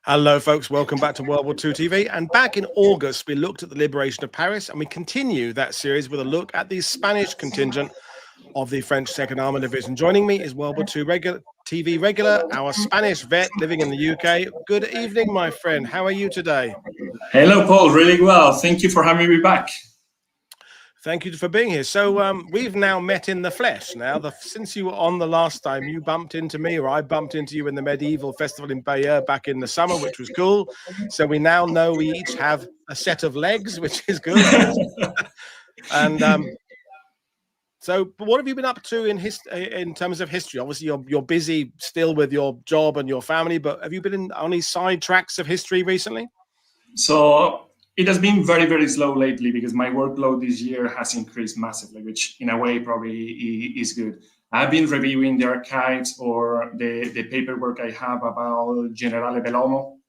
Hello, folks. Welcome back to World War II TV. And back in August, we looked at the liberation of Paris, and we continue that series with a look at the Spanish contingent of the French Second Armored Division. Joining me is World War II TV regular, our Spanish vet living in the UK. Good evening, my friend. How are you today? Hello, Paul. Really well. Thank you for having me back. Thank you for being here. So we've now met in the flesh. Now, since you were on the last time, you bumped into me, or I bumped into you in the medieval festival in Valle back in the summer, which was cool. So we now know we each have a set of legs, which is good. And so, but what have you been up to in terms of history? Obviously, you're busy still with your job and your family, but have you been on any side tracks of history recently? So it has been very, very slow lately because my workload this year has increased massively, which in a way probably is good. I've been reviewing the archives or the paperwork I have about Generale Bellomo.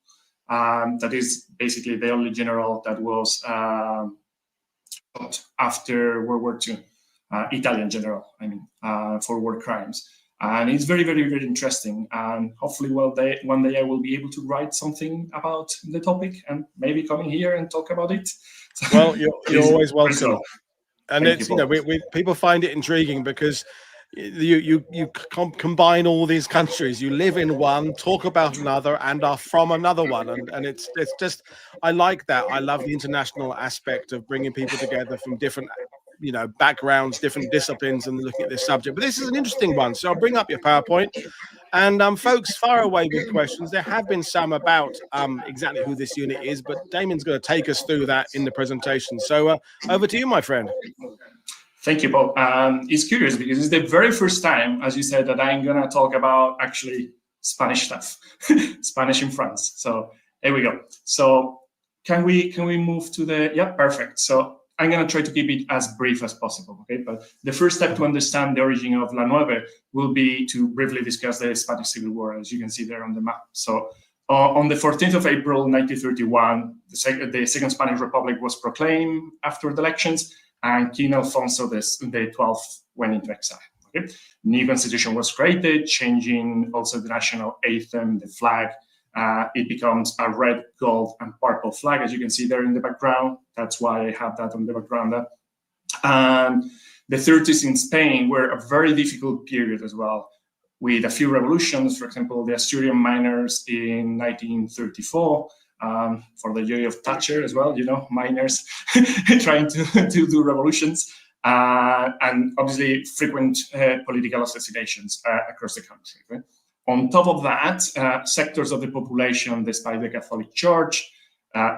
That is basically the only general that was shot after World War II, Italian general, I mean, for war crimes. And it's very, very, very interesting. And hopefully one day I will be able to write something about the topic and maybe coming here and talk about it. Well, you're always welcome. And Thank it's, you, you know, people find it intriguing because you combine all these countries. You live in one, talk about another, and are from another one. And it's just, I like that. I love the international aspect of bringing people together from different backgrounds, different disciplines, and looking at this subject. But this is an interesting one, so I'll bring up your PowerPoint. And folks, fire away with questions. There have been some about exactly who this unit is, but Damian's going to take us through that in the presentation. So over to you, my friend. Thank you, Paul. It's curious because it's the very first time, as you said, that I'm going to talk about actually Spanish stuff, Spanish in France. So here we go. So can we move to the, yeah, perfect. So I'm going to try to keep it as brief as possible, okay? But the first step to understand the origin of La Nueve will be to briefly discuss the Spanish Civil War, as you can see there on the map. So on the 14th of April, 1931, the Second Spanish Republic was proclaimed after the elections, and King Alfonso the 12th went into exile, okay? New constitution was created, changing also the national anthem, the flag. It becomes a red, gold, and purple flag, as you can see there in the background. That's why I have that on the background there. And the 30s in Spain were a very difficult period as well, with a few revolutions. For example, the Asturian miners in 1934, for the joy of Thatcher as well, miners trying to do revolutions. And obviously frequent political assassinations across the country. Right? On top of that, sectors of the population, despite the Catholic Church,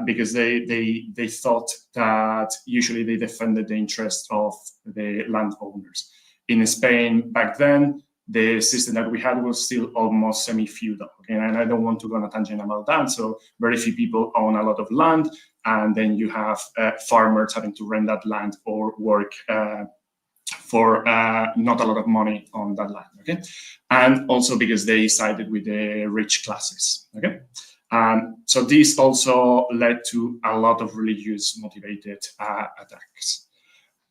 because they thought that usually they defended the interests of the landowners. In Spain back then, the system that we had was still almost semi-feudal. Okay? And I don't want to go on a tangent about that. So very few people own a lot of land, and then you have farmers having to rent that land or work for not a lot of money on that land, okay? And also because they sided with the rich classes, okay? So this also led to a lot of religious motivated attacks.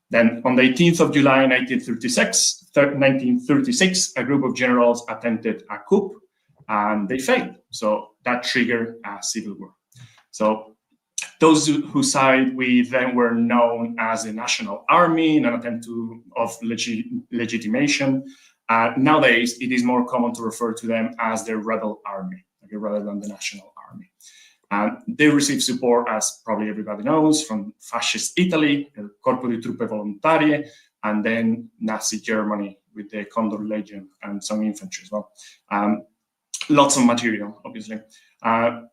Then on the 18th of July, 1936, a group of generals attempted a coup and they failed. So that triggered a civil war. So those who side with them were known as the National Army in an attempt of legitimation. Nowadays, it is more common to refer to them as the Rebel Army, okay, rather than the National Army. They received support, as probably everybody knows, from fascist Italy, the Corpo di Truppe Volontarie, and then Nazi Germany with the Condor Legion and some infantry as well. Lots of material, obviously.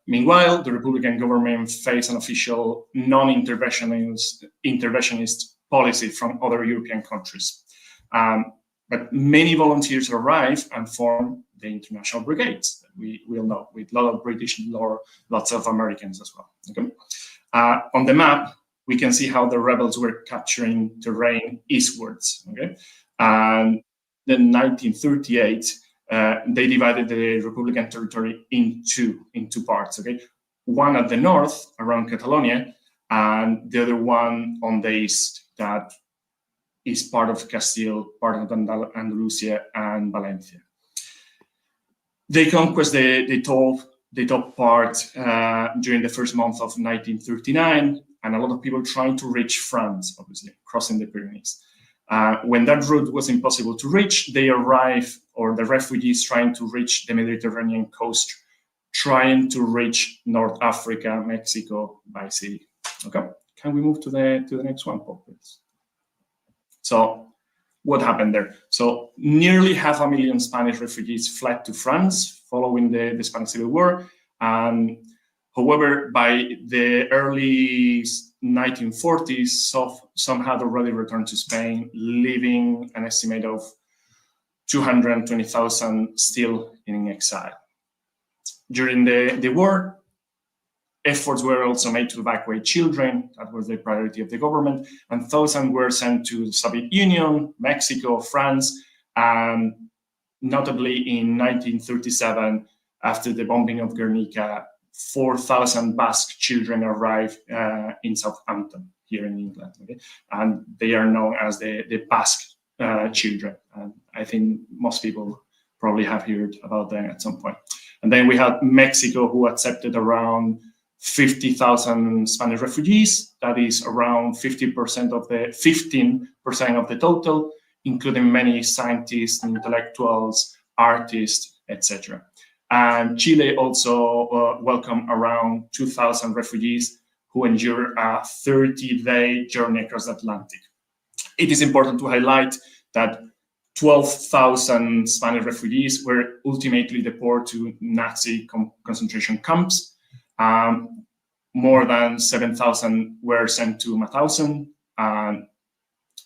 Meanwhile, the Republican government faced an official non-interventionist policy from other European countries. But many volunteers arrived and formed the international brigades that we all know, with a lot of British and lots of Americans as well. Okay? On the map, we can see how the rebels were capturing terrain eastwards. Okay? And then 1938, they divided the Republican territory into parts, okay? One at the north, around Cephalonia, and the other one on the east, that is part of Castile, part of Andalusia, and Valencia. They conquest the the top part during the first month of 1939, and a lot of people trying to reach France, obviously, crossing the Pyrenees. When that route was impossible to reach, they arrived, or the refugees trying to reach the Mediterranean coast, trying to reach North Africa, Mexico by sea. Okay, can we move to the next one, Paul, please? So what happened there? So nearly 500,000 Spanish refugees fled to France following the Spanish Civil War. However, by the early 1940s, some had already returned to Spain, leaving an estimate of 220,000 still in exile. During the war, efforts were also made to evacuate children. That was the priority of the government. And thousands were sent to the Soviet Union, Mexico, France, and notably in 1937, after the bombing of Guernica, 4,000 Basque children arrived in Southampton, here in England. Okay? And they are known as the Basque children. And I think most people probably have heard about them at some point. And then we had Mexico, who accepted around 50,000 Spanish refugees. That is around 15% of the total, including many scientists, intellectuals, artists, etc. And Chile also welcomed around 2,000 refugees who endured a 30-day journey across the Atlantic. It is important to highlight that 12,000 Spanish refugees were ultimately deported to Nazi concentration camps. More than 7,000 were sent to Mauthausen, and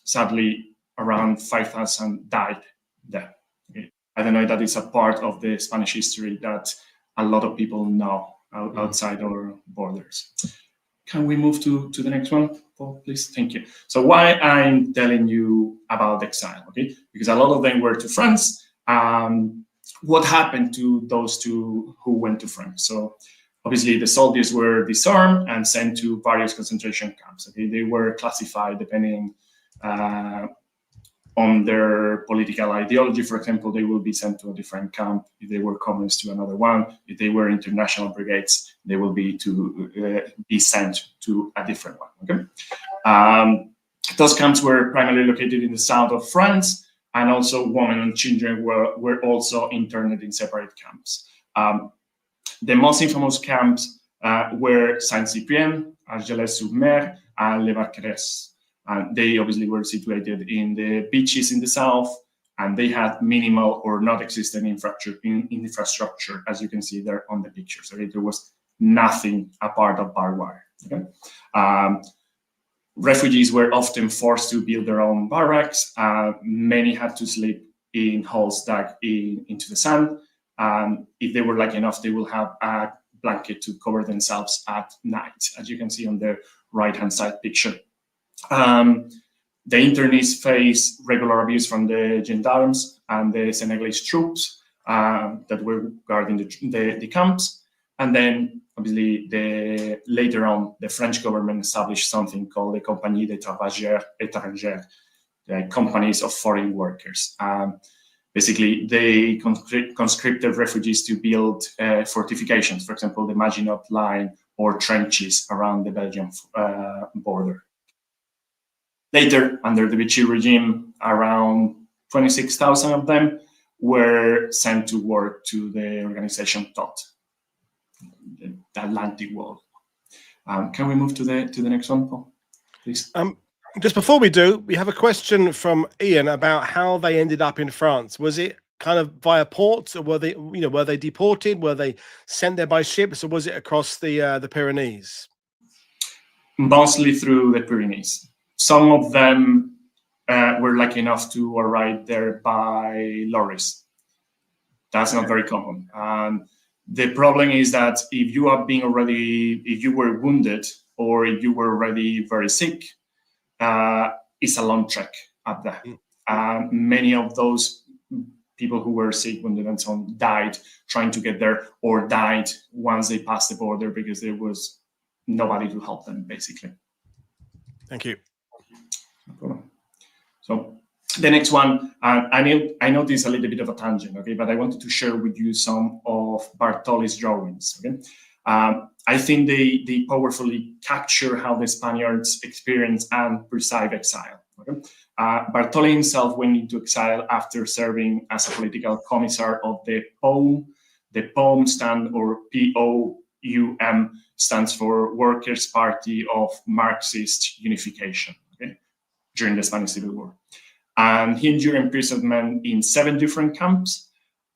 sadly, around 5,000 died there. Okay. I don't know if that is a part of the Spanish history that a lot of people know outside our borders. Can we move to the next one, Paul, please? Thank you. So why I'm telling you about exile, okay? Because a lot of them were to France. What happened to those two who went to France? So obviously the soldiers were disarmed and sent to various concentration camps. Okay, they were classified depending on their political ideology. For example, they will be sent to a different camp. If they were communists, to another one. If they were international brigades, they will be sent to a different one. Okay, those camps were primarily located in the south of France, and also women and children were also interned in separate camps. The most infamous camps were Saint-Cyprien, Argelès-sur-Mer, and Les Barqueres. They obviously were situated in the beaches in the south, and they had minimal or not existent infrastructure, as you can see there on the pictures. Okay? There was nothing apart of barbed wire. Okay? Refugees were often forced to build their own barracks. Many had to sleep in holes dug into the sand. If they were lucky enough, they will have a blanket to cover themselves at night, as you can see on the right-hand side picture. The internees face regular abuse from the gendarmes and the Senegalese troops that were guarding the camps. And then, obviously, later on, the French government established something called the Compagnie des Travailleurs Étrangers, the companies of foreign workers. Basically, they conscripted refugees to build fortifications, for example, the Maginot Line or trenches around the Belgian border. Later, under the Vichy regime, around 26,000 of them were sent to work to the organization TOT, the Atlantic Wall. Can we move to the next one, Paul, please? Just before we do, we have a question from Ian about how they ended up in France. Was it kind of via ports, or were they deported? Were they sent there by ships, or was it across the Pyrenees? Mostly through the Pyrenees. Some of them were lucky enough to arrive there by lorries. That's not very common. The problem is that if you were wounded or if you were already very sick, it's a long trek up there. Many of those people who were sick, wounded, and so on died trying to get there, or died once they passed the border because there was nobody to help them, basically. Thank you. No problem. So the next one, I know this is a little bit of a tangent, okay, but I wanted to share with you some of of Bartoli's drawings. Okay? I think they powerfully capture how the Spaniards experience and perceive exile. Okay? Bartoli himself went into exile after serving as a political commissar of the POUM. The POUM stand, or POUM, stands for Workers' Party of Marxist Unification, okay, during the Spanish Civil War. And he endured imprisonment in 7 different camps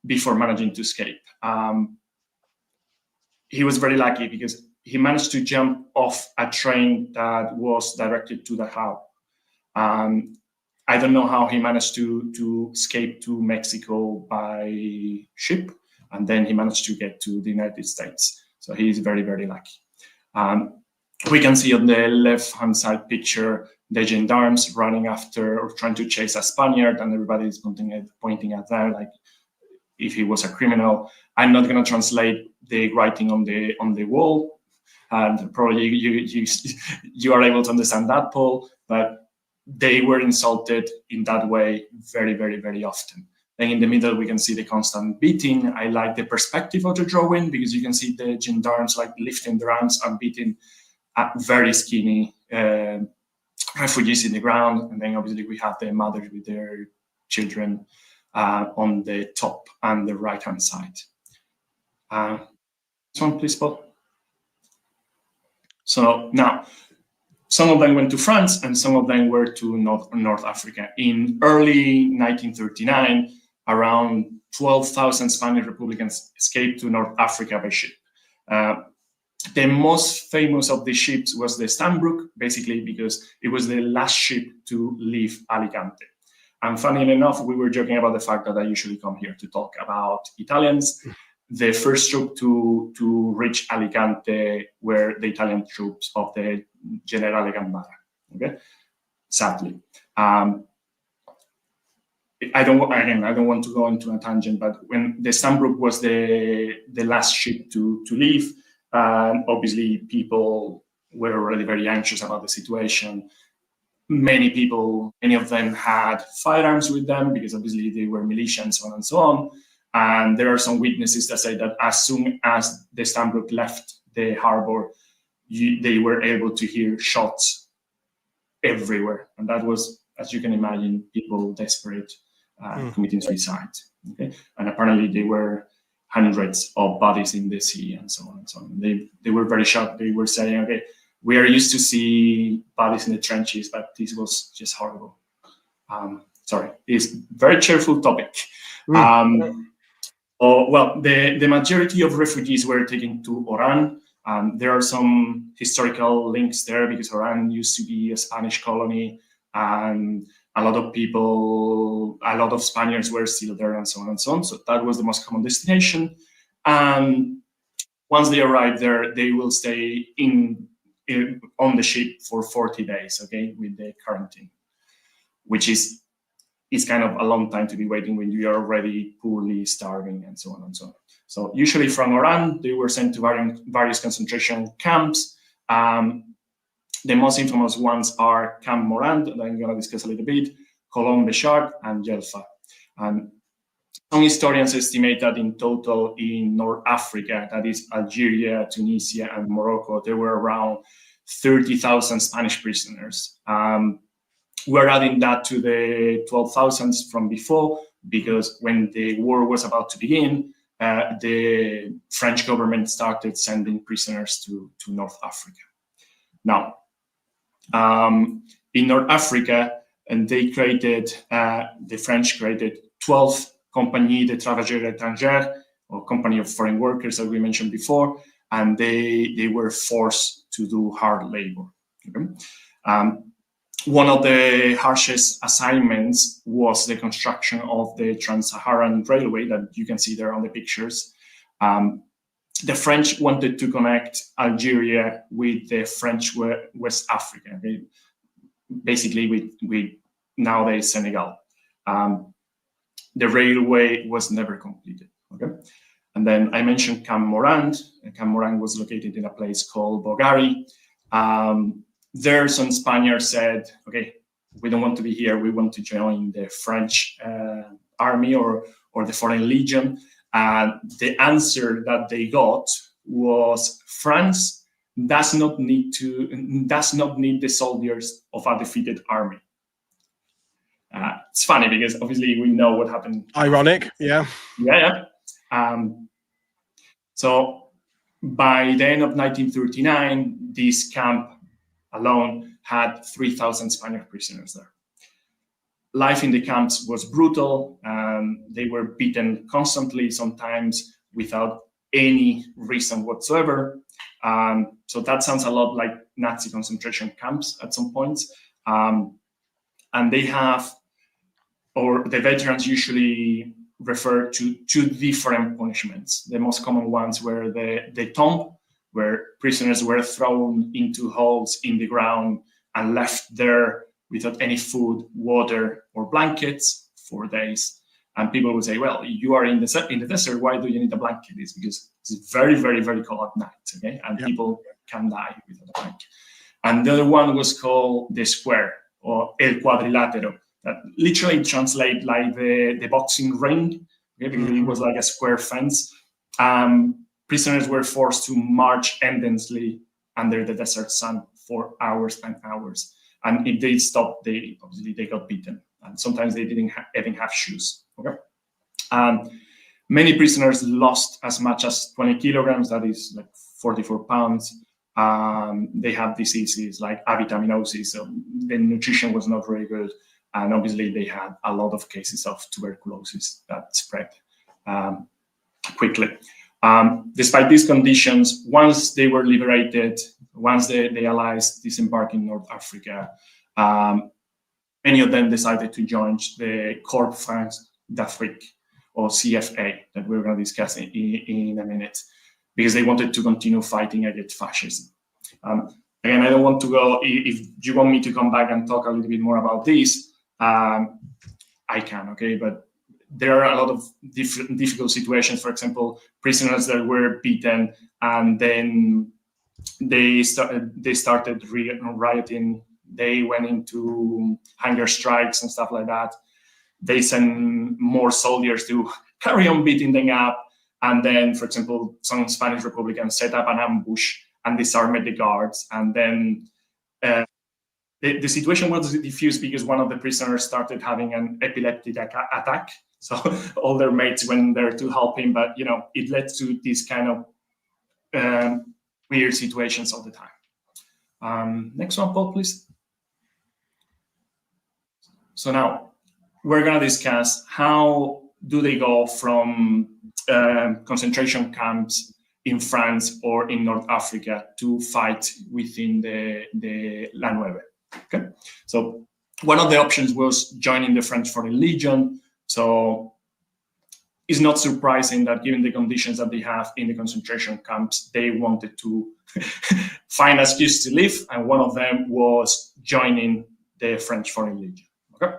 before managing to escape. He was very lucky because he managed to jump off a train that was directed to Dachau. I don't know how he managed to escape to Mexico by ship, and then he managed to get to the United States. So he is very, very lucky. We can see on the left-hand side picture the gendarmes running after or trying to chase a Spaniard, and everybody is pointing at them like if he was a criminal. I'm not going to translate the writing on the wall, and probably you are able to understand that, Paul, but they were insulted in that way very, very, very often. Then in the middle, we can see the constant beating. I like the perspective of the drawing because you can see the gendarmes like lifting their arms and beating at very skinny refugees in the ground. And then obviously we have the mothers with their children on the top and the right-hand side. This one, please, Paul. So now, some of them went to France and some of them were to North Africa. In early 1939, around 12,000 Spanish Republicans escaped to North Africa by ship. The most famous of the ships was the Stambrook, basically because it was the last ship to leave Alicante. And funnily enough, we were joking about the fact that I usually come here to talk about Italians. The first troop to reach Alicante were the Italian troops of the Generale Gambara. Okay, sadly, I don't want to go into a tangent, but when the Stambrook was the last ship to leave, obviously people were already very anxious about the situation. Many of them had firearms with them because obviously they were militia and so on and so on. And there are some witnesses that say that as soon as the Stambrook left the harbor, they were able to hear shots everywhere. And that was, as you can imagine, people desperate, committing suicide. Okay? And apparently there were hundreds of bodies in the sea and so on and so on. They were very shocked. They were saying, okay, we are used to see bodies in the trenches, but this was just horrible. Sorry, it's a very cheerful topic. Well, the majority of refugees were taken to Oran. There are some historical links there because Oran used to be a Spanish colony, and a lot of Spaniards were still there and so on and so on. So that was the most common destination. And once they arrive there, they will stay on the ship for 40 days, okay, with the quarantine, which is kind of a long time to be waiting when you are already poorly starving and so on and so on. So usually from Oran, they were sent to various concentration camps. The most infamous ones are Camp Morand, that I'm going to discuss a little bit, Colombe Béchard, and Jelfa. And some historians estimate that in total in North Africa, that is Algeria, Tunisia, and Morocco, there were around 30,000 Spanish prisoners. We're adding that to the 12,000 from before, because when the war was about to begin, the French government started sending prisoners to North Africa. Now, in North Africa, and the French created 12 Compagnie de Travailleurs étrangers, or Company of Foreign Workers, as we mentioned before, and they were forced to do hard labor. Okay? One of the harshest assignments was the construction of the Trans-Saharan Railway that you can see there on the pictures. The French wanted to connect Algeria with the French West Africa, okay? Basically with nowadays Senegal. The railway was never completed. Okay, and then I mentioned Camp Morand. Camp Morand was located in a place called Bogari. There, some Spaniards said, okay, we don't want to be here. We want to join the French army or the Foreign Legion. And the answer that they got was France does not need the soldiers of a defeated army. It's funny because obviously we know what happened. Ironic, yeah. Yeah. So by the end of 1939, this camp alone had 3,000 Spanish prisoners there. Life in the camps was brutal. They were beaten constantly, sometimes without any reason whatsoever. So that sounds a lot like Nazi concentration camps at some points. And they have, or the veterans usually refer to two different punishments. The most common ones were the tomb, where prisoners were thrown into holes in the ground and left there without any food, water, or blankets for days. And people would say, well, you are in the desert, why do you need a blanket? It's because it's very, very, very cold at night, okay? And people can die without a blanket. And the other one was called the square, or el cuadrilátero, that literally translates like the boxing ring, okay? Because it was like a square fence. Prisoners were forced to march endlessly under the desert sun for hours and hours. And if they stopped, obviously they got beaten. And sometimes they didn't even have shoes. Okay. Many prisoners lost as much as 20 kilograms, that is like 44 pounds. They have diseases like avitaminosis, so the nutrition was not very good. And obviously they had a lot of cases of tuberculosis that spread quickly. Despite these conditions, once they were liberated, once the Allies disembarked in North Africa, many of them decided to join the Corps France d'Afrique, or CFA, that we're going to discuss in a minute, because they wanted to continue fighting against fascism. Again, I don't want to go, if you want me to come back and talk a little bit more about this, I can, okay? But there are a lot of difficult situations. For example, prisoners that were beaten and then they started rioting. They went into hunger strikes and stuff like that. They sent more soldiers to carry on beating them up. And then, for example, some Spanish Republicans set up an ambush and disarmed the guards. And then the situation was diffused because one of the prisoners started having an epileptic attack. So all their mates went there to help him, but it led to these kind of weird situations all the time. Next one, Paul, please. So now we're going to discuss how do they go from concentration camps in France or in North Africa to fight within the La Nueve. Okay, so one of the options was joining the French Foreign Legion. So it's not surprising that given the conditions that they have in the concentration camps, they wanted to find an excuse to live, and one of them was joining the French Foreign Legion. Okay,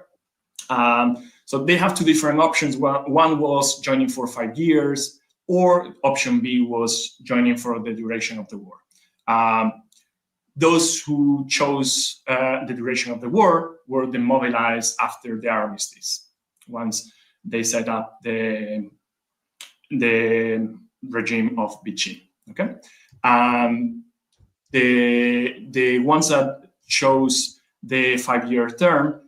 so they have two different options. One was joining for 5 years, or option B was joining for the duration of the war. Those who chose the duration of the war were demobilized after the armistice, once they set up the regime of Vichy. Okay, the ones that chose the 5-year term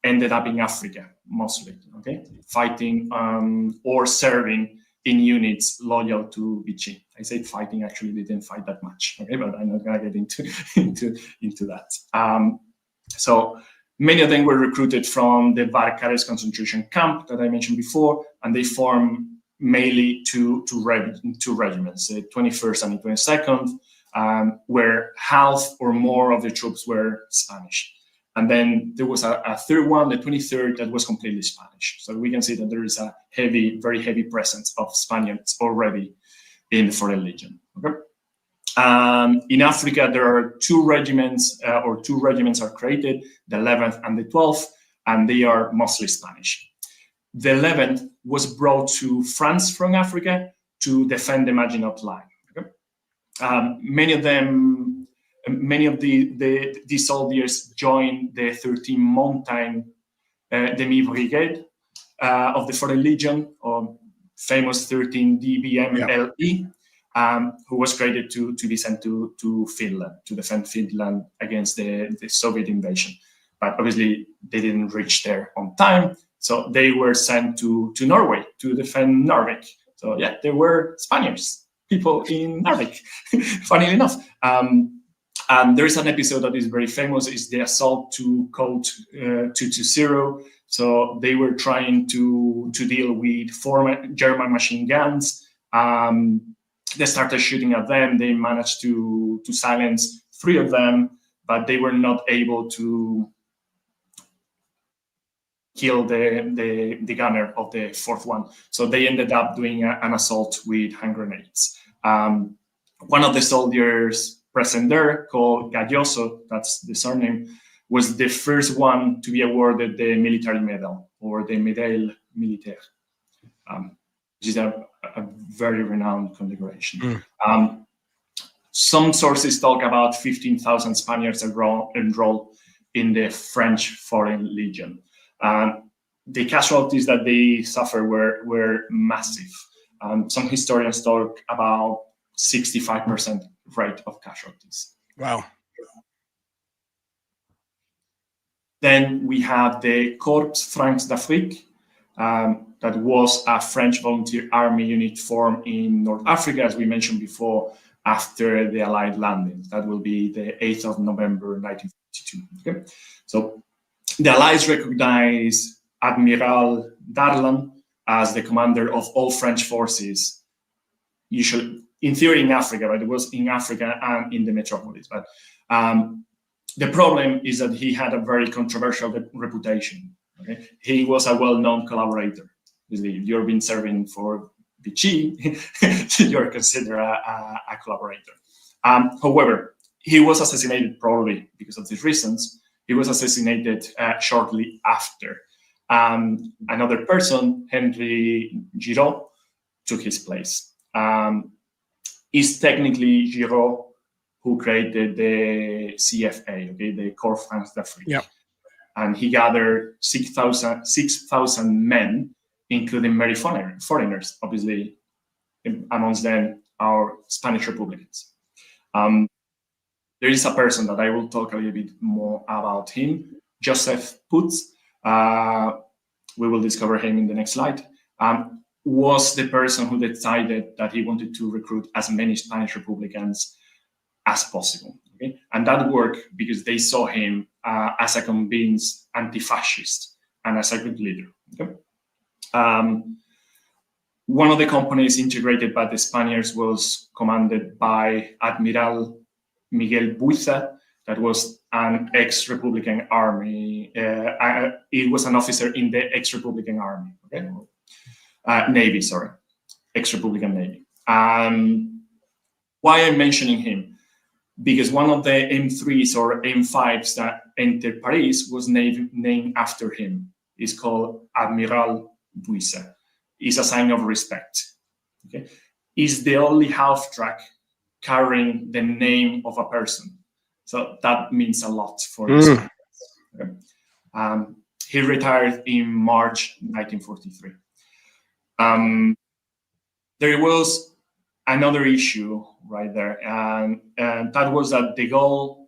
ended up in Africa mostly. Okay, fighting or serving in units loyal to Vichy. I said fighting, actually they didn't fight that much, okay, but I'm not gonna get into that. So many of them were recruited from the Valle concentration camp that I mentioned before, and they formed mainly two regiments, the 21st and the 22nd, where half or more of the troops were Spanish. And then there was a third one, the 23rd, that was completely Spanish. So we can see that there is a very heavy presence of Spaniards already in the Foreign Legion. Okay. In Africa, there are two regiments are created, the 11th and the 12th, and they are mostly Spanish. The 11th was brought to France from Africa to defend the Maginot Line. Okay. Many of these soldiers joined the 13th Mountain Demi Brigade of the Foreign Legion, or famous 13 DBMLE, who was created to be sent to Finland, to defend Finland against the Soviet invasion. But obviously, they didn't reach there on time. So they were sent to Norway to defend Narvik. So yeah, there were Spaniards, people in Narvik, funnily enough. And there is an episode that is very famous, is the assault to Code 220. So they were trying to deal with 4 German machine guns. They started shooting at them. They managed to silence 3 of them, but they were not able to kill the gunner of the 4th one. So they ended up doing an assault with hand grenades. One of the soldiers present there, called Galloso, that's the surname, was the first one to be awarded the military medal, or the Médaille Militaire, which is a very renowned condecoration. Some sources talk about 15,000 Spaniards enrolled in the French Foreign Legion. The casualties that they suffered were massive. Some historians talk about 65% rate of casualties. Wow. Then we have the Corps Francs d'Afrique, that was a French volunteer army unit formed in North Africa, as we mentioned before, after the Allied landing. That will be the 8th of November, 1942. Okay? So the Allies recognize Admiral Darlan as the commander of all French forces, usually, in theory, in Africa, but it was in Africa and in the metropolis. But the problem is that he had a very controversial reputation. Okay? He was a well-known collaborator. If you've been serving for WWII, you're considered a collaborator. However, he was assassinated probably because of these reasons. He was assassinated shortly after. Another person, Henry Giraud, took his place. It's technically Giraud who created the CFA, okay, the Corps Francs d'Afrique. Yeah. And he gathered 6,000 men, including many foreigners, obviously, amongst them our Spanish Republicans. There is a person that I will talk a little bit more about him, Joseph Putz. We will discover him in the next slide. Was the person who decided that he wanted to recruit as many Spanish Republicans as possible. Okay? And that worked because they saw him as a convinced anti-fascist and as a good leader. Okay? One of the companies integrated by the Spaniards was commanded by Admiral Miguel Buiza, that was an ex-Republican army. It was an officer in the ex-Republican army, okay? Navy, sorry, ex-Republican Navy. Why I'm mentioning him? Because one of the M3s or M5s that entered Paris was named after him. It's called Admiral Buiza. It's a sign of respect. Okay? It's the only half-track carrying the name of a person. So that means a lot for the Spaniards. Okay? He retired in March 1943. There was another issue right there, and that was that de Gaulle,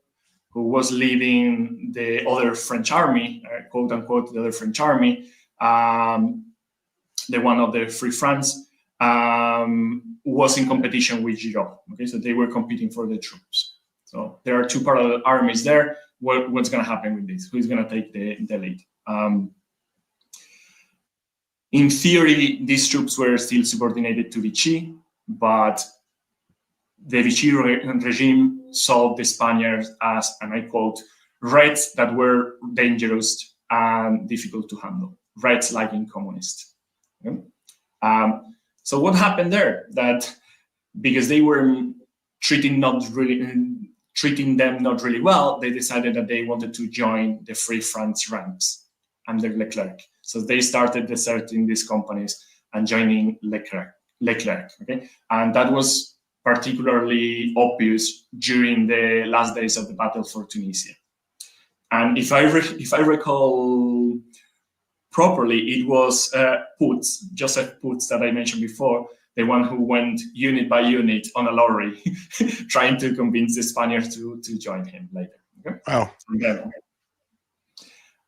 who was leading the other French army, quote unquote, the other French army, the one of the Free France, was in competition with Giraud. Okay, so they were competing for the troops. So there are 2 parallel armies there. What's going to happen with this? Who's going to take the lead? In theory, these troops were still subordinated to Vichy, but the Vichy regime saw the Spaniards as, and I quote, reds that were dangerous and difficult to handle. Reds like in communists. Okay? So what happened there? That because they were treating them not really well, they decided that they wanted to join the Free France ranks under Leclerc. So they started deserting these companies and joining Leclerc. Okay, and that was particularly obvious during the last days of the battle for Tunisia. And if I recall properly, it was Putz, Joseph Putz that I mentioned before, the one who went unit by unit on a lorry, trying to convince the Spaniards to join him later. Okay? Wow.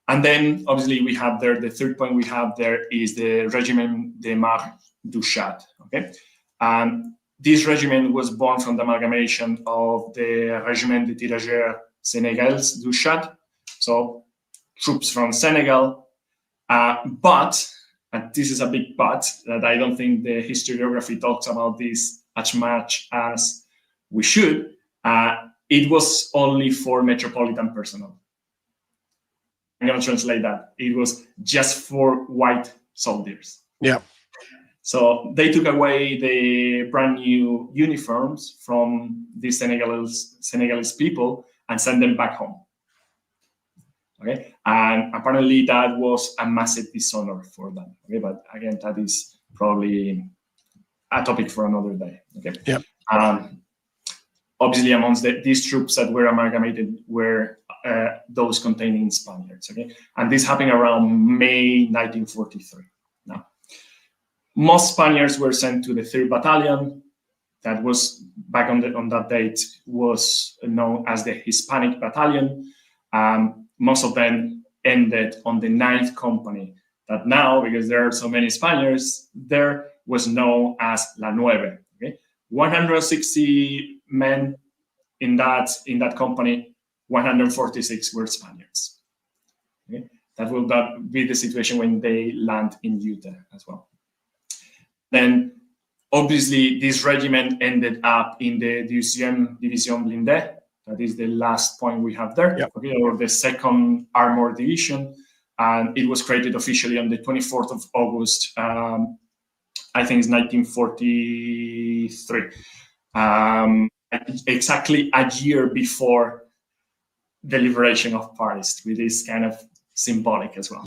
And then, obviously, we have there, the third point we have there is the Régiment de marche du Tchad. Okay? And this regiment was born from the amalgamation of the Régiment de Tirageurs Sénégals du Tchad, so troops from Senegal, but, and this is a big but, that I don't think the historiography talks about this as much as we should, it was only for metropolitan personnel. I'm going to translate that. It was just for white soldiers. Yeah. So they took away the brand new uniforms from the Senegalese people and sent them back home. Okay, and apparently that was a massive dishonor for them. Okay, but again, that is probably a topic for another day. Okay. Yeah. Obviously, amongst these troops that were amalgamated were those containing Spaniards. Okay, and this happened around May 1943. Now, most Spaniards were sent to the 3rd Battalion. That was back on that date was known as the Hispanic Battalion. Most of them ended on the 9th Company. That now, because there are so many Spaniards, there was known as La Nueve. Okay, 160 men in that company, 146 were Spaniards. Okay, that will be the situation when they land in Utah as well. Then, obviously, this regiment ended up in the Division Blindée. That is the last point we have there, yep. Okay, or the 2nd Armored Division. And it was created officially on the 24th of August, I think it's 1943. Exactly a year before the liberation of Paris, which is kind of symbolic as well.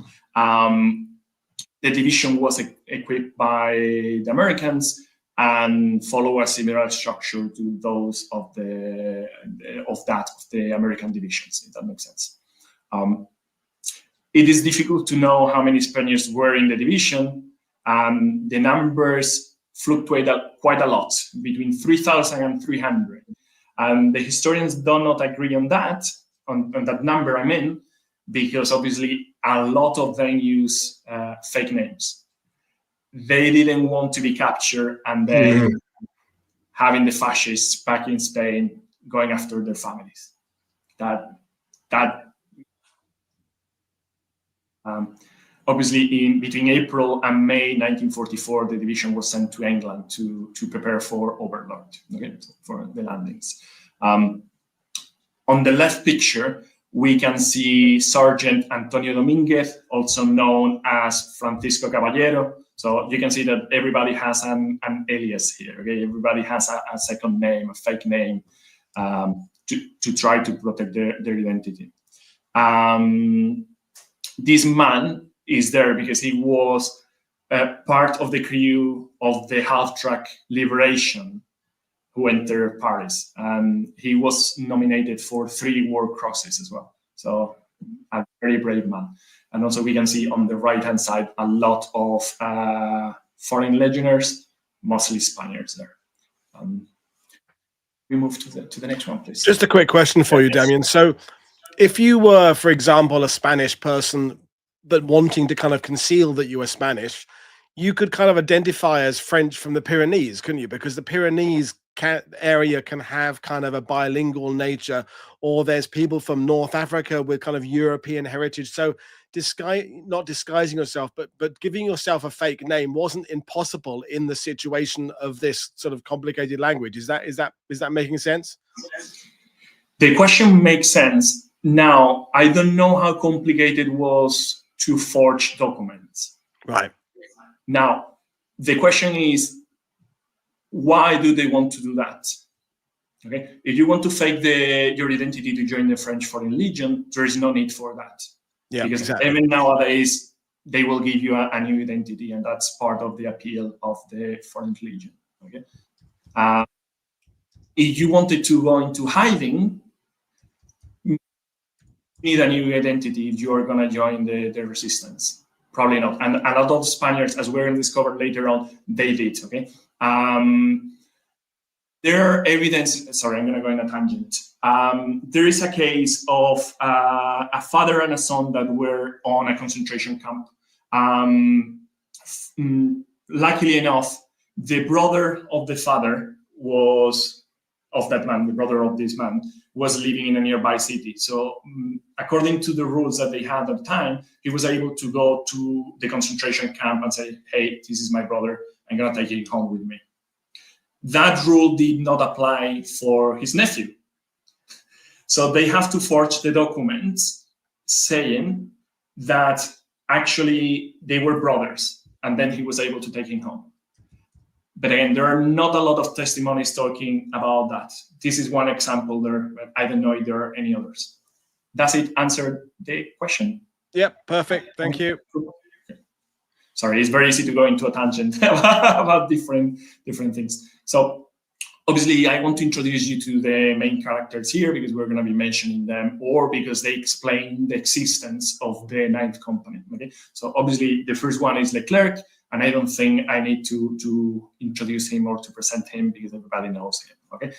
The division was equipped by the Americans and follow a similar structure to those of the American divisions, if that makes sense. It is difficult to know how many Spaniards were in the division. The numbers fluctuate quite a lot, between 3,000 and 300. And the historians do not agree on that number, I mean, because obviously a lot of them use fake names. They didn't want to be captured and then having the fascists back in Spain going after their families. Obviously, between April and May 1944, the division was sent to England to prepare for Overlord, okay, for the landings. On the left picture, we can see Sergeant Antonio Dominguez, also known as Francisco Caballero. So you can see that everybody has an alias here. Okay, everybody has a second name, a fake name, to try to protect their identity. This man is there because he was part of the crew of the half-track Liberation who entered Paris. And he was nominated for 3 war crosses as well. So a very brave man. And also we can see on the right-hand side a lot of foreign legionnaires, mostly Spaniards there. We move to the next one, please. Just a quick question for you, Damian. So if you were, for example, a Spanish person, but wanting to kind of conceal that you were Spanish, you could kind of identify as French from the Pyrenees, couldn't you? Because the Pyrenees area can have kind of a bilingual nature, or there's people from North Africa with kind of European heritage. So not disguising yourself, but giving yourself a fake name wasn't impossible in the situation of this sort of complicated language. Is that making sense? The question makes sense. Now, I don't know how complicated it was to forge documents. Right. Now, the question is, why do they want to do that? Okay, if you want to fake your identity to join the French Foreign Legion, there is no need for that. Yeah, because exactly. Even nowadays, they will give you a new identity, and that's part of the appeal of the Foreign Legion. Okay, if you wanted to go into hiding, you need a new identity if you are going to join the resistance. Probably not. And a lot of Spaniards, as we're going to discover later on, they did, okay? There are evidence, sorry, I'm going to go in a tangent. There is a case of a father and a son that were on a concentration camp. Luckily enough, the brother of the father was, of that man, the brother of this man, was living in a nearby city. So according to the rules that they had at the time, he was able to go to the concentration camp and say, hey, this is my brother, I'm going to take him home with me. That rule did not apply for his nephew. So they have to forge the documents saying that actually they were brothers, and then he was able to take him home. But again, there are not a lot of testimonies talking about that. This is one example there, but I don't know if there are any others. Does it answer the question? Yep, perfect. Thank you. Sorry, it's very easy to go into a tangent about different things. So obviously, I want to introduce you to the main characters here because we're going to be mentioning them, or because they explain the existence of the Ninth Company. Okay, so obviously the first one is Leclerc, and I don't think I need to introduce him or to present him because everybody knows him. Okay,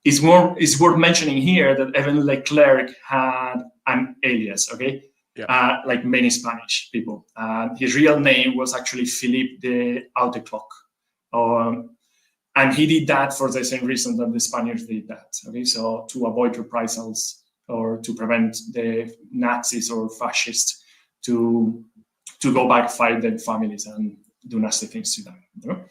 it's worth mentioning here that even Leclerc had an alias. Okay. Yeah. Like many Spanish people. His real name was actually Philippe de Hautecloque. And he did that for the same reason that the Spaniards did that. Okay, so to avoid reprisals or to prevent the Nazis or fascists to go back, fight their families and do nasty things to them. You know?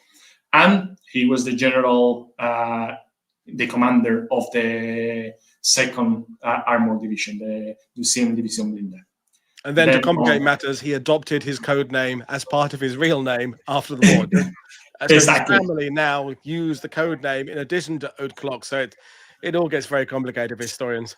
And he was the general, the commander of the 2nd Armored Division, the 2e Division Blindée. And then to complicate matters, he adopted his code name as part of his real name after the war. So exactly. His family now use the code name in addition to Hautecloque. So it all gets very complicated for historians.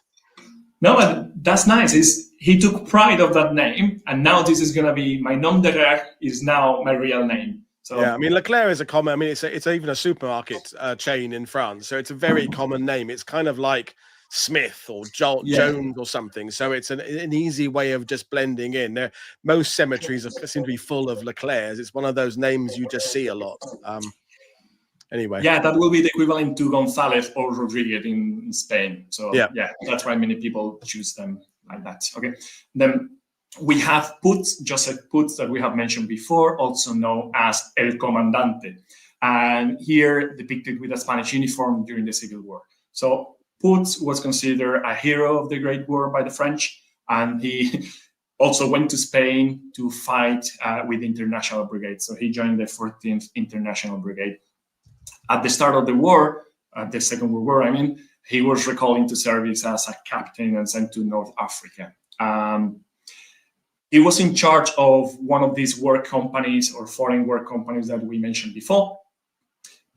No, but that's nice. He took pride of that name, and now this is going to be my nom de guerre is now my real name. So yeah, I mean Leclerc is a common. I mean it's even a supermarket chain in France, so it's a very common name. It's kind of like Smith or Jones or something. So it's an easy way of just blending in. Most cemeteries seem to be full of Leclercs. It's one of those names you just see a lot. Anyway. Yeah, that will be the equivalent to Gonzalez or Rodriguez in Spain. So yeah, that's why many people choose them like that. Okay. Then we have Putz, Joseph Putz, that we have mentioned before, also known as El Comandante. And here depicted with a Spanish uniform during the Civil War. So Putz was considered a hero of the Great War by the French, and he also went to Spain to fight with the International Brigade. So he joined the 14th International Brigade. At the start of the war, the Second World War, I mean, he was recalled into service as a captain and sent to North Africa. He was in charge of one of these war companies or foreign war companies that we mentioned before.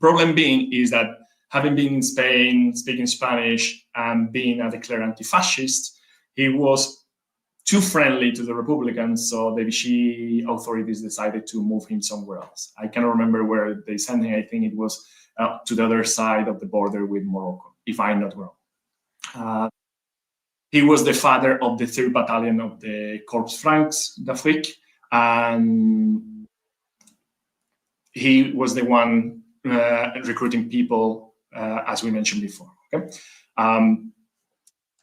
Problem being is that having been in Spain, speaking Spanish, and being a declared anti-fascist, he was too friendly to the Republicans, so the Vichy authorities decided to move him somewhere else. I cannot remember where they sent him. I think it was to the other side of the border with Morocco, if I'm not wrong. He was the father of the 3rd Battalion of the Corps Francs d'Afrique, and he was the one recruiting people, as we mentioned before. Okay?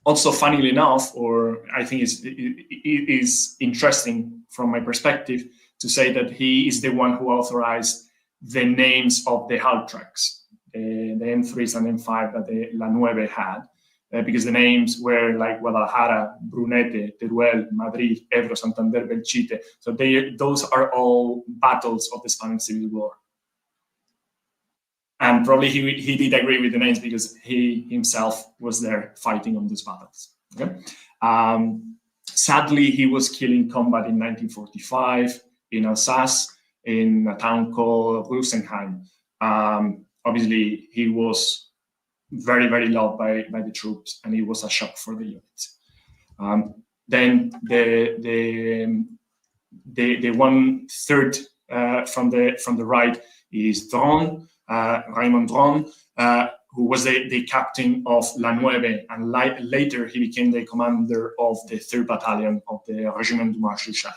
Also, funnily enough, or I think it is interesting from my perspective to say that he is the one who authorized the names of the halt tracks, the M3s and M5 that the La Nueve had, because the names were like Guadalajara, Brunete, Teruel, Madrid, Ebro, Santander, Belchite. So those are all battles of the Spanish Civil War. And probably he did agree with the names because he himself was there fighting on those battles. Okay? Sadly, he was killed in combat in 1945 in Alsace, in a town called Rosenheim. Obviously, he was very, very loved by the troops, and it was a shock for the unit. Then the 1/3 from the right is Dron. Raymond Dron, who was the captain of La Nueve, and later he became the commander of the 3rd Battalion of the Régiment de marche du Tchad.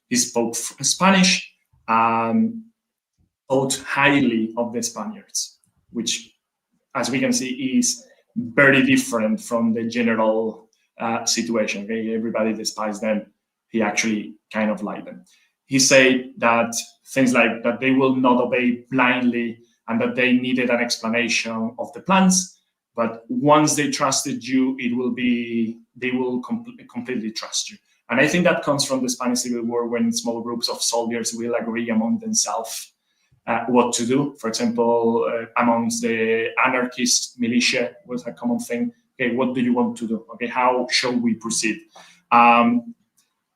He spoke Spanish, thought highly of the Spaniards, which, as we can see, is very different from the general situation. Okay, everybody despised them. He actually kind of liked them. He said that things like that they will not obey blindly and that they needed an explanation of the plans, but once they trusted you, they will completely trust you. And I think that comes from the Spanish Civil War, when small groups of soldiers will agree among themselves what to do. For example, amongst the anarchist militia was a common thing. Okay, what do you want to do? Okay, how shall we proceed?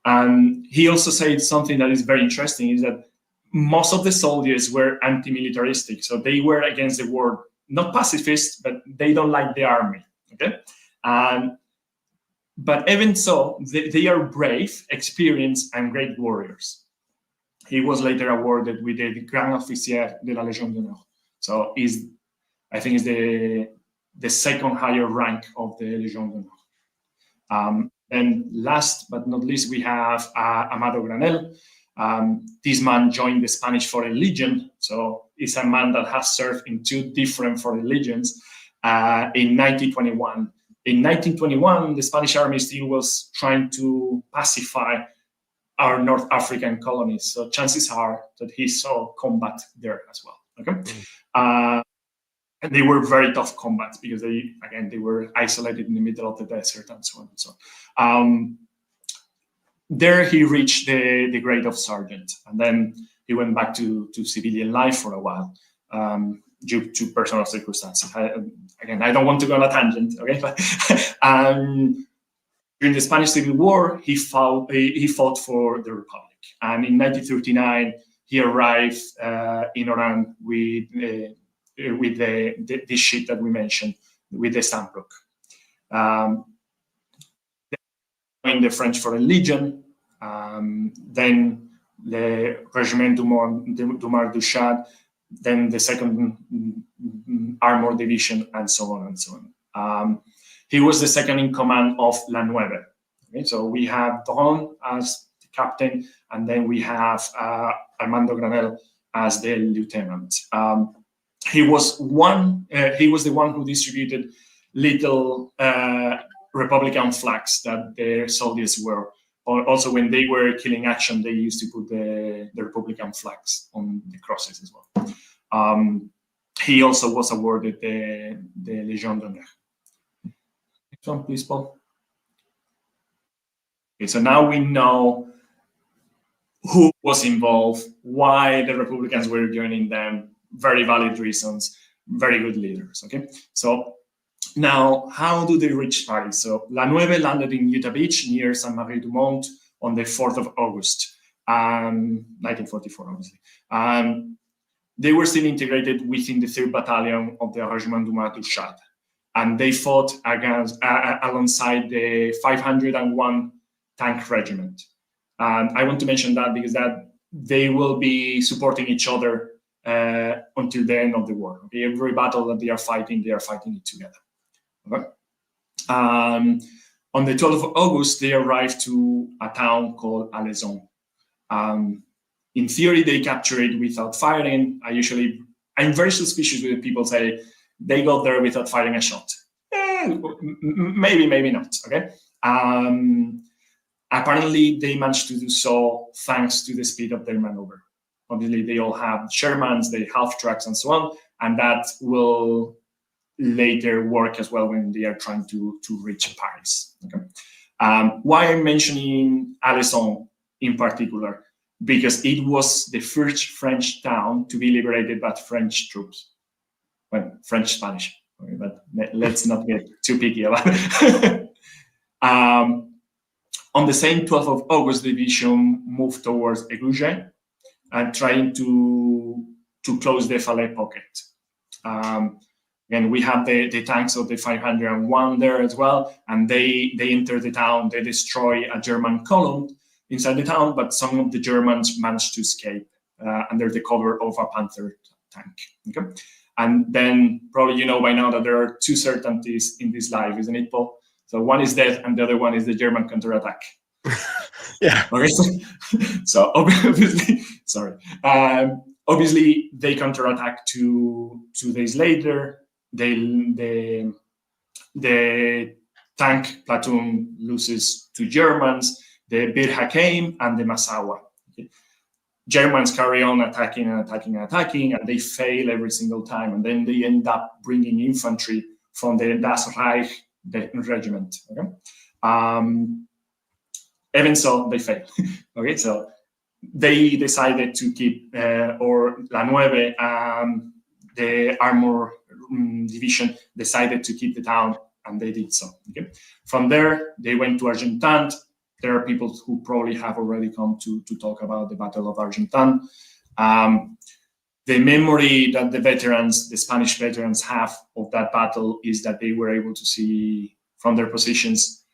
And he also said something that is very interesting, is that most of the soldiers were anti-militaristic. So they were against the war, not pacifist, but they don't like the army, okay? But even so, they are brave, experienced, and great warriors. He was later awarded with the Grand Officier de la Légion d'honneur. So I think is the second higher rank of the Légion d'honneur. And last but not least, we have Amado Granel. This man joined the Spanish Foreign Legion. So he's a man that has served in 2 different foreign legions in 1921. In 1921, the Spanish army still was trying to pacify our North African colonies. So chances are that he saw combat there as well. Okay. And they were very tough combats because they were isolated in the middle of the desert and so on and so on. There he reached the grade of sergeant, and then he went back to civilian life for a while due to personal circumstances. I don't want to go on a tangent, okay? But during the Spanish Civil War, he fought for the Republic, and in 1939 he arrived in Oran with this ship that we mentioned, with the Sandbrook. In the French Foreign Legion, then the Régiment de marche du Tchad, then the 2nd Armored Division, and so on and so on. He was the second in command of La Nueve. Okay, so we have Don as the captain, and then we have Armando Granel as the lieutenant. He was the one who distributed little Republican flags that their soldiers were. Also, when they were killing action, they used to put the Republican flags on the crosses as well. He also was awarded the Légion d'honneur. Next one, please, Paul. Okay, so now we know who was involved, why the Republicans were joining them. Very valid reasons, very good leaders. Okay, so now how do they reach Paris? So La Nueve landed in Utah Beach near Saint-Marie-du-Mont on the 4th of August, 1944, obviously. They were still integrated within the 3rd Battalion of the Régiment de marche du Tchad, and they fought alongside the 501 Tank Regiment. And I want to mention that because that they will be supporting each other until the end of the war. Okay? Every battle that they are fighting it together. Okay? On the 12th of August, they arrived to a town called Alezon. In theory, they captured it without firing. I'm very suspicious when people say they got there without firing a shot. Maybe not. Okay. Apparently, they managed to do so thanks to the speed of their maneuver. Obviously, they all have Shermans, they half tracks, and so on, and that will later work as well when they are trying to reach Paris. Okay. Why I'm mentioning Alezon in particular? Because it was the first French town to be liberated by French troops. Well, French-Spanish, okay, but let's not get too picky about it. On the same 12th of August, the division moved towards Égoutges and trying to close the Valle pocket. And we have the tanks of the 501 there as well, and they enter the town, they destroy a German column inside the town, but some of the Germans managed to escape under the cover of a Panther tank. Okay? And then probably you know by now that there are 2 certainties in this life, isn't it, Paul? So one is death and the other one is the German counterattack. Yeah. Okay, so obviously, sorry. Obviously, they counterattack 2 days later. The tank platoon loses 2 Germans, the Bir Hakeim and the Massawa. Okay. Germans carry on attacking and attacking and attacking, and they fail every single time. And then they end up bringing infantry from the Das Reich regiment. Okay? Even so, they fail. Okay, so they decided to keep, or La Nueve, the armor division decided to keep the town, and they did so. Okay, from there they went to Argentan. There are people who probably have already come to talk about the Battle of Argentan. The memory that the Spanish veterans have of that battle is that they were able to see from their positions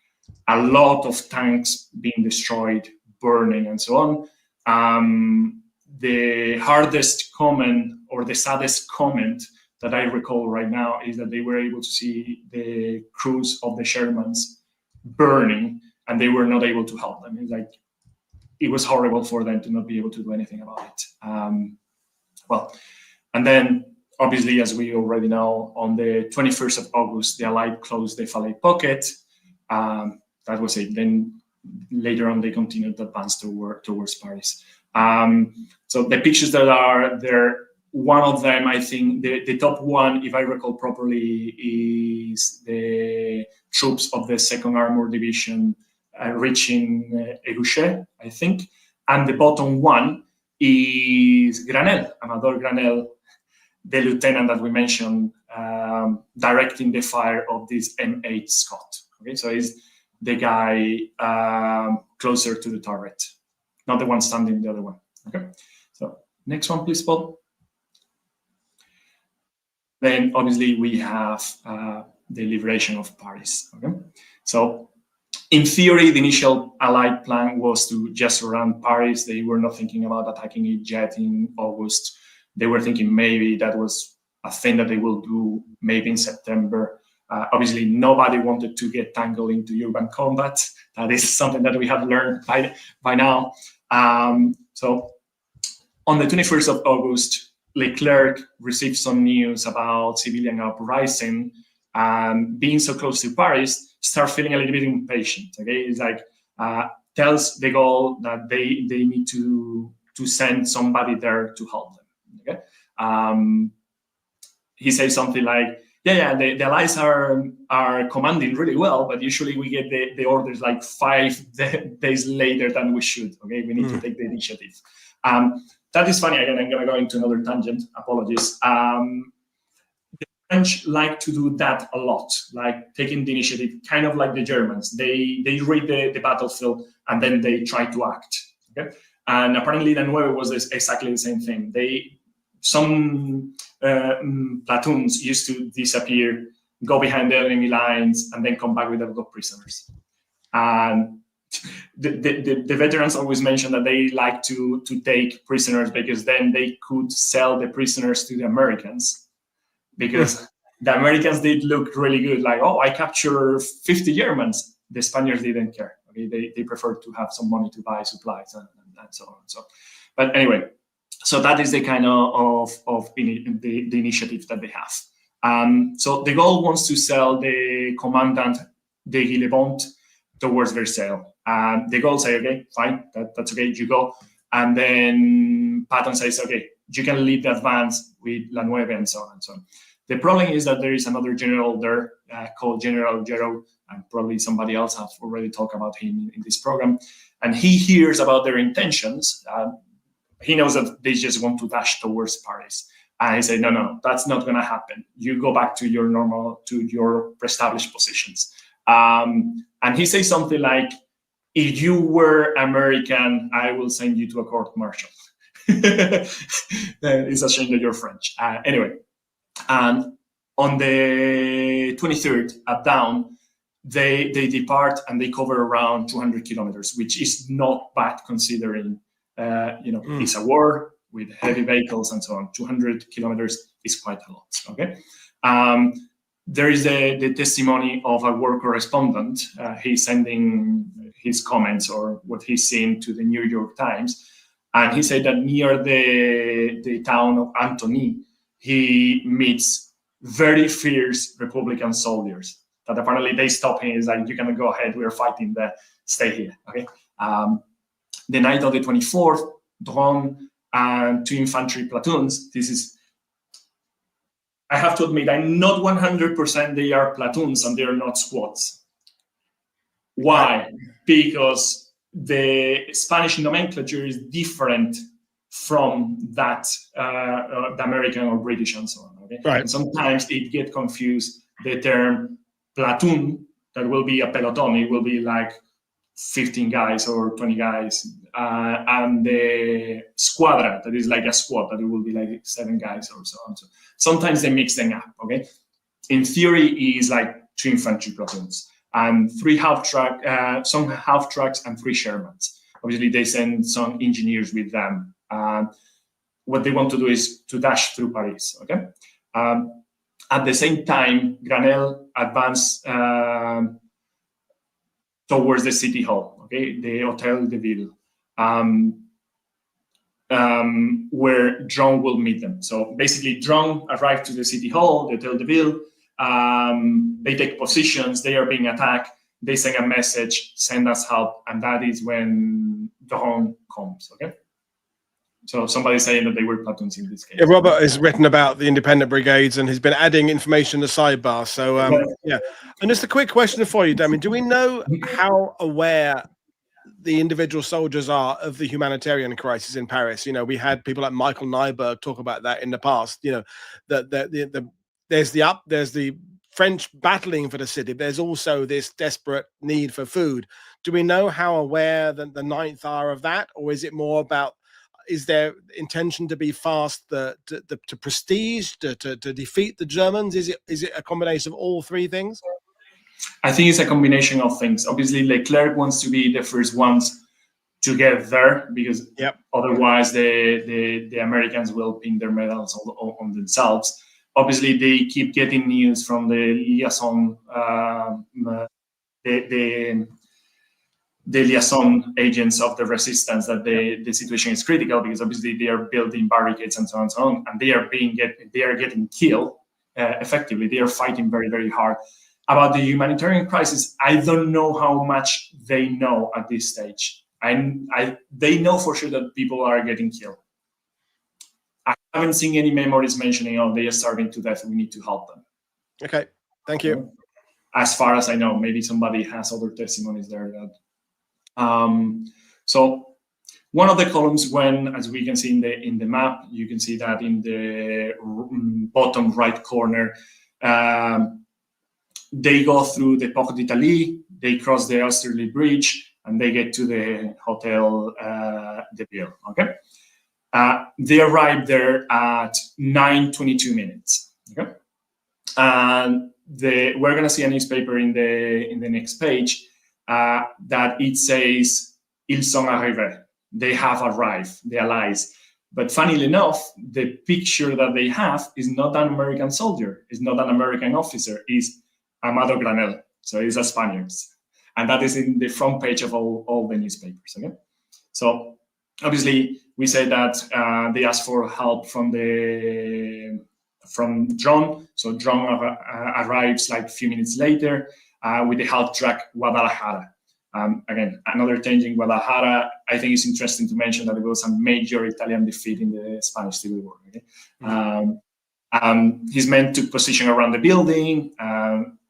a lot of tanks being destroyed, burning, and so on. The hardest comment or the saddest comment that I recall right now is that they were able to see the crews of the Shermans burning, and they were not able to help them. It's like, it was horrible for them to not be able to do anything about it. Well, and then obviously, as we already know, on the 21st of August, the Allied closed the Valle pocket. That was it. Then later on, they continued to advance towards Paris. So the pictures that are there, one of them, I think, the top one, if I recall properly, is the troops of the 2nd Armored Division reaching Éguché, I think. And the bottom one is Granel, Amador Granel, the lieutenant that we mentioned, directing the fire of this M8 Scott. Okay, so he's the guy closer to the turret, not the one standing the other one. Okay, so next one, please, Paul. Then obviously we have the liberation of Paris. Okay, so in theory, the initial Allied plan was to just surround Paris. They were not thinking about attacking it yet in August. They were thinking maybe that was a thing that they will do maybe in September. Obviously, nobody wanted to get tangled into urban combat. That is something that we have learned by now. So on the 21st of August, Leclerc received some news about civilian uprising, and being so close to Paris, start feeling a little bit impatient. Okay, it's like tells de Gaulle that they need to send somebody there to help them. Okay, he says something like, "Yeah, the Allies are commanding really well, but usually we get the orders like 5 days later than we should. Okay, we need to take the initiative." That is funny. Again, I'm going to go into another tangent. Apologies. The French like to do that a lot, like taking the initiative, kind of like the Germans. They read the battlefield and then they try to act. Okay, and apparently the Nueve was exactly the same thing. Some platoons used to disappear, go behind the enemy lines, and then come back with a lot of prisoners. And the veterans always mention that they like to take prisoners because then they could sell the prisoners to the Americans, because the Americans did look really good, like, oh, I captured 50 Germans. The Spaniards didn't care. Okay, they preferred to have some money to buy supplies and so on. So, but anyway, so that is the kind of the initiative that they have. So de Gaulle wants to sell the commandant de Guillebont towards Versailles. And de Gaulle say, okay, fine, that's okay, you go. And then Patton says, okay, you can lead the advance with La Nueve and so on and so on. The problem is that there is another general there called General Gero, and probably somebody else have already talked about him in this program. And he hears about their intentions. He knows that they just want to dash towards Paris. And he said, no, that's not going to happen. You go back to your established positions. And he says something like, if you were American, I will send you to a court martial. It's a shame that you're French. Anyway, and on the 23rd at dawn, they depart and they cover around 200 kilometers, which is not bad considering, it's a war with heavy vehicles and so on. 200 kilometers is quite a lot, okay? there is the testimony of a war correspondent. He's sending his comments or what he's seen to the New York Times. And he said that near the town of Antony, he meets very fierce Republican soldiers that apparently they stop him. It's like, you cannot go ahead, we're fighting there, stay here, okay? The night of the 24th, drone and 2 infantry platoons, this is, I have to admit, I'm not 100% they are platoons and they are not squads. Why? Because the Spanish nomenclature is different from that the American or British and so on. Okay? Right. And sometimes it gets confused. The term platoon, that will be a peloton, it will be like 15 guys or 20 guys, and the squadra, that is like a squad, that it will be like 7 guys or so on. So sometimes they mix them up. Okay, in theory, it is like 2 infantry platoons and 3 half-track, some half-tracks and 3 Shermans. Obviously, they send some engineers with them. What they want to do is to dash through Paris. Okay. At the same time, Granel advanced towards the city hall, okay, the Hotel de Ville, where Drone will meet them. So basically, Drone arrived to the city hall, the Hotel de Ville. They take positions. They are being attacked. They send a message, send us help, and that is when Drone comes. Okay. So somebody's saying that they were platoons in this case. Yeah, Robert has written about the independent brigades and he's been adding information to the sidebar. So, yeah. And just a quick question for you, Damian. Do we know how aware the individual soldiers are of the humanitarian crisis in Paris? You know, we had people like Michael Nyberg talk about that in the past. You know, that there's the French battling for the city. There's also this desperate need for food. Do we know how aware the 9th are of that, or is it more about? Is there intention to be fast, to prestige, to defeat the Germans? Is it a combination of all 3 things? I think it's a combination of things. Obviously, Leclerc wants to be the first ones to get there because otherwise the Americans will pin their medals on themselves. Obviously, they keep getting news from the liaison, the liaison agents of the resistance that the situation is critical because obviously they are building barricades and so on and so on, and they are getting killed effectively. They are fighting very, very hard. About the humanitarian crisis, I don't know how much they know at this stage. They know for sure that people are getting killed. I haven't seen any memories mentioning, oh, they are starving to death, we need to help them. Okay, thank you. As far as I know, maybe somebody has other testimonies there. So one of the columns, when, as we can see in the map, you can see that in the bottom right corner, they go through the Porte d'Italie, they cross the Austerlitz Bridge, and they get to the Hotel de Ville. Okay, they arrive there at 9:22 minutes. Okay, and we're gonna see a newspaper in the next page that it says "Ils sont arrivés." They have arrived, the Allies. But funnily enough, the picture that they have is not an American soldier, is not an American officer, is Amado Granel. So it's a Spaniard. And that is in the front page of all the newspapers. Okay? So obviously, we say that they asked for help from Drone. So Drone arrives like a few minutes later with the half track Guadalajara. Again, another change in Guadalajara. I think it's interesting to mention that it was a major Italian defeat in the Spanish Civil War. Okay? His men took position around the building.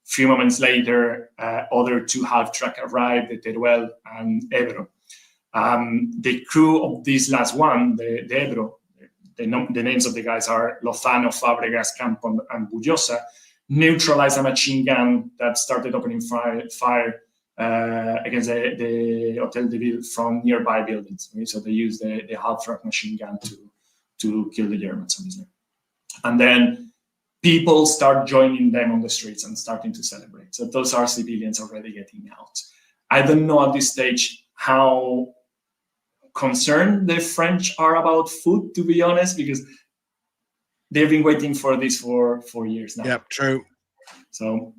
Few moments later, other 2 half-track arrived, the Teruel and Ebro. The crew of this last one, the Ebro, the names of the guys are Lozano, Fabregas, Campo, and Bullosa, neutralized a machine gun that started opening fire against the Hotel de Ville from nearby buildings. Okay? So they used the half-track machine gun to kill the Germans, obviously. And then people start joining them on the streets and starting to celebrate. So those are civilians already getting out. I don't know at this stage how concerned the French are about food, to be honest, because they've been waiting for this for 4 years now. Yeah, true. So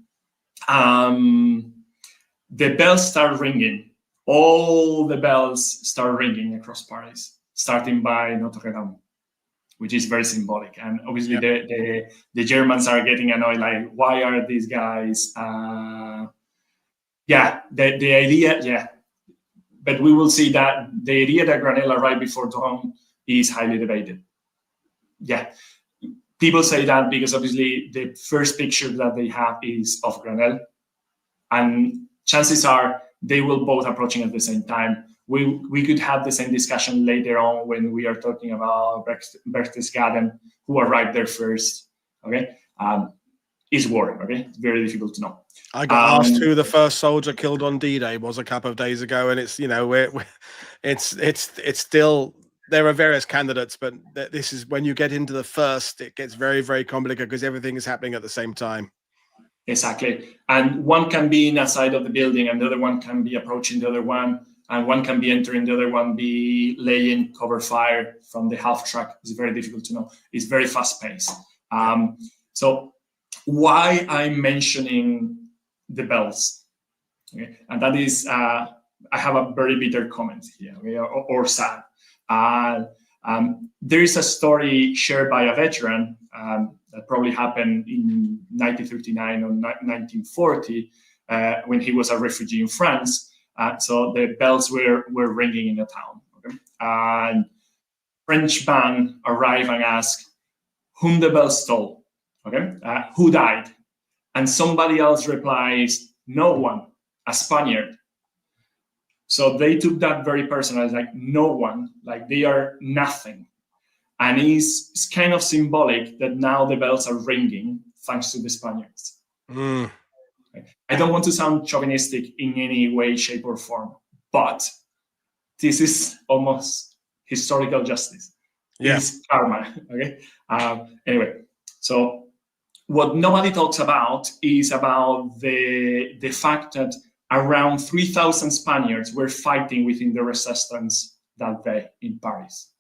the bells start ringing. All the bells start ringing across Paris, starting by Notre Dame, which is very symbolic. And obviously the Germans are getting annoyed, like, why are these guys? The idea, but we will see that the idea that Granelle arrived before dawn is highly debated. Yeah, people say that because obviously the first picture that they have is of Granelle, and chances are they will both approaching at the same time. We could have the same discussion later on when we are talking about Berchtesgaden, who arrived there first. Okay, is war. Okay, it's very difficult to know. I got asked who the first soldier killed on D-Day was a couple of days ago, and it's, you know, it's still, there are various candidates, but this is when you get into the first, it gets very, very complicated because everything is happening at the same time. Exactly, and one can be in a side of the building, and the other one can be approaching the other one, and one can be entering, the other one be laying cover fire from the half track. It's very difficult to know. It's very fast paced. So why I'm mentioning the bells, okay? And that is, I have a very bitter comment here, okay? or sad. There is a story shared by a veteran that probably happened in 1939 or 1940 when he was a refugee in France. So the bells were ringing in the town. Okay? And French band arrived and asked whom the bells told. Okay, who died? And somebody else replies, no one, a Spaniard. So they took that very personal, like no one, like they are nothing. And it's kind of symbolic that now the bells are ringing thanks to the Spaniards. Mm. I don't want to sound chauvinistic in any way, shape, or form, but this is almost historical justice. Yeah. It's karma. Okay. Anyway, so what nobody talks about is about the fact that around 3,000 Spaniards were fighting within the resistance that day in Paris.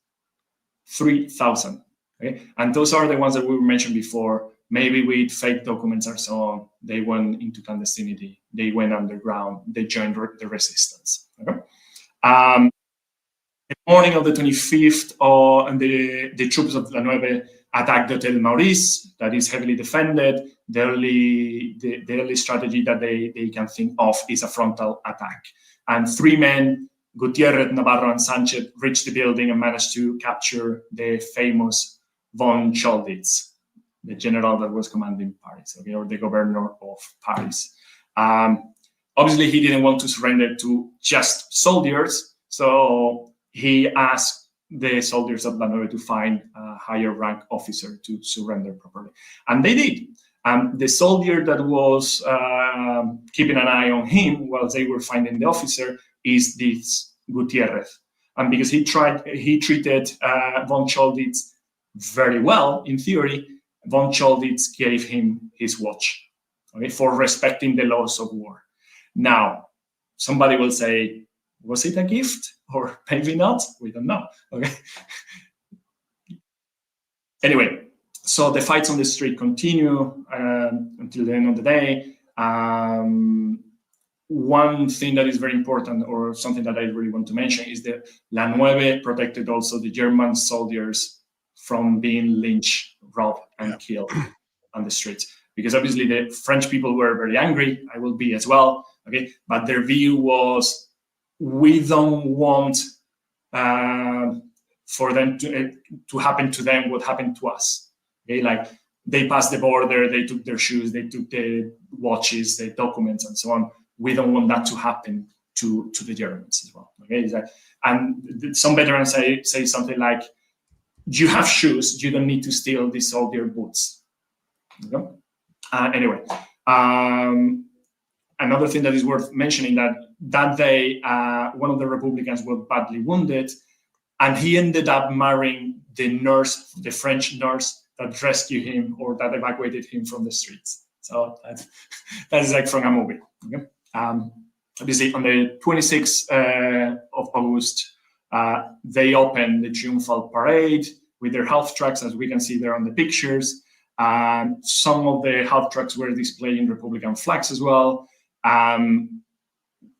3,000. Okay? And those are the ones that we mentioned before, maybe with fake documents and so on. They went into clandestinity. They went underground. They joined the resistance. Okay? The morning of the 25th, and the troops of La Nueve attacked the Hotel Maurice, that is heavily defended. The only strategy that they can think of is a frontal attack. And three men, Gutierrez, Navarro, and Sanchez, reached the building and managed to capture the famous von Cholditz, the general that was commanding Paris, okay, or the governor of Paris. Obviously, he didn't want to surrender to just soldiers, so he asked the soldiers of La Nueve to find a higher rank officer to surrender properly. And they did. The soldier that was keeping an eye on him while they were finding the officer is this Gutierrez. And because he treated von Cholditz very well, in theory, von Cholditz gave him his watch, okay, for respecting the laws of war. Now, somebody will say, was it a gift or maybe not? We don't know. Okay. Anyway, so the fights on the street continue until the end of the day. One thing that is very important, or something that I really want to mention, is that La Nueve protected also the German soldiers from being lynched, robbed, and killed on the streets. Because obviously the French people were very angry. I will be as well. Okay, but their view was, we don't want for them to happen to them what happened to us. Okay, like they passed the border, they took their shoes, they took the watches, the documents, and so on. We don't want that to happen to the Germans as well. Okay, and some veterans say something like, "You have shoes, you don't need to steal these soldier boots." You know? Anyway. Another thing that is worth mentioning, that day, one of the Republicans was badly wounded, and he ended up marrying the nurse, the French nurse that rescued him or that evacuated him from the streets. So that is like from a movie. Okay? Obviously, on the 26th of August, they opened the Triumphal Parade with their half tracks, as we can see there on the pictures. Some of the half-tracks were displaying Republican flags as well.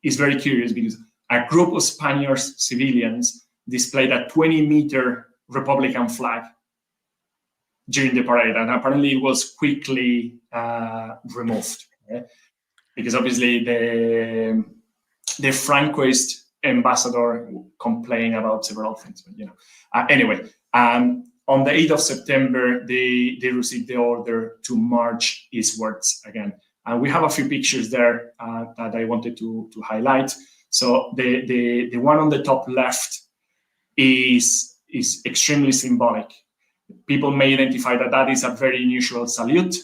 It's very curious because a group of Spanish civilians displayed a 20-meter Republican flag during the parade, and apparently it was quickly removed, okay? Because obviously the Francoist ambassador complained about several things, but anyway, on the 8th of September, they received the order to march eastwards again. And we have a few pictures there that I wanted to highlight. So the one on the top left is extremely symbolic. People may identify that is a very unusual salute.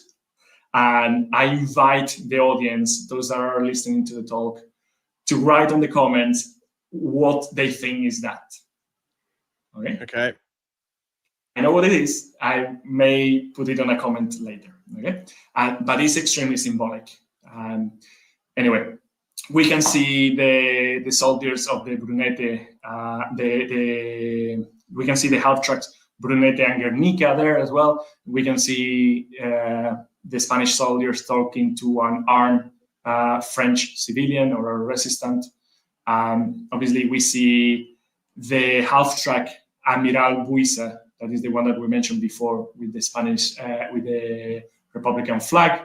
And I invite the audience, those that are listening to the talk, to write on the comments what they think is that. Okay? Okay. I know what it is. I may put it on a comment later. Okay? But it's extremely symbolic. Anyway, we can see the soldiers of the Brunete, we can see the half-tracks Brunete and Guernica there as well. We can see the Spanish soldiers talking to an armed French civilian or a resistant. Obviously, we see the half-track Amiral Buiza, that is the one that we mentioned before with the Spanish, with the Republican flag.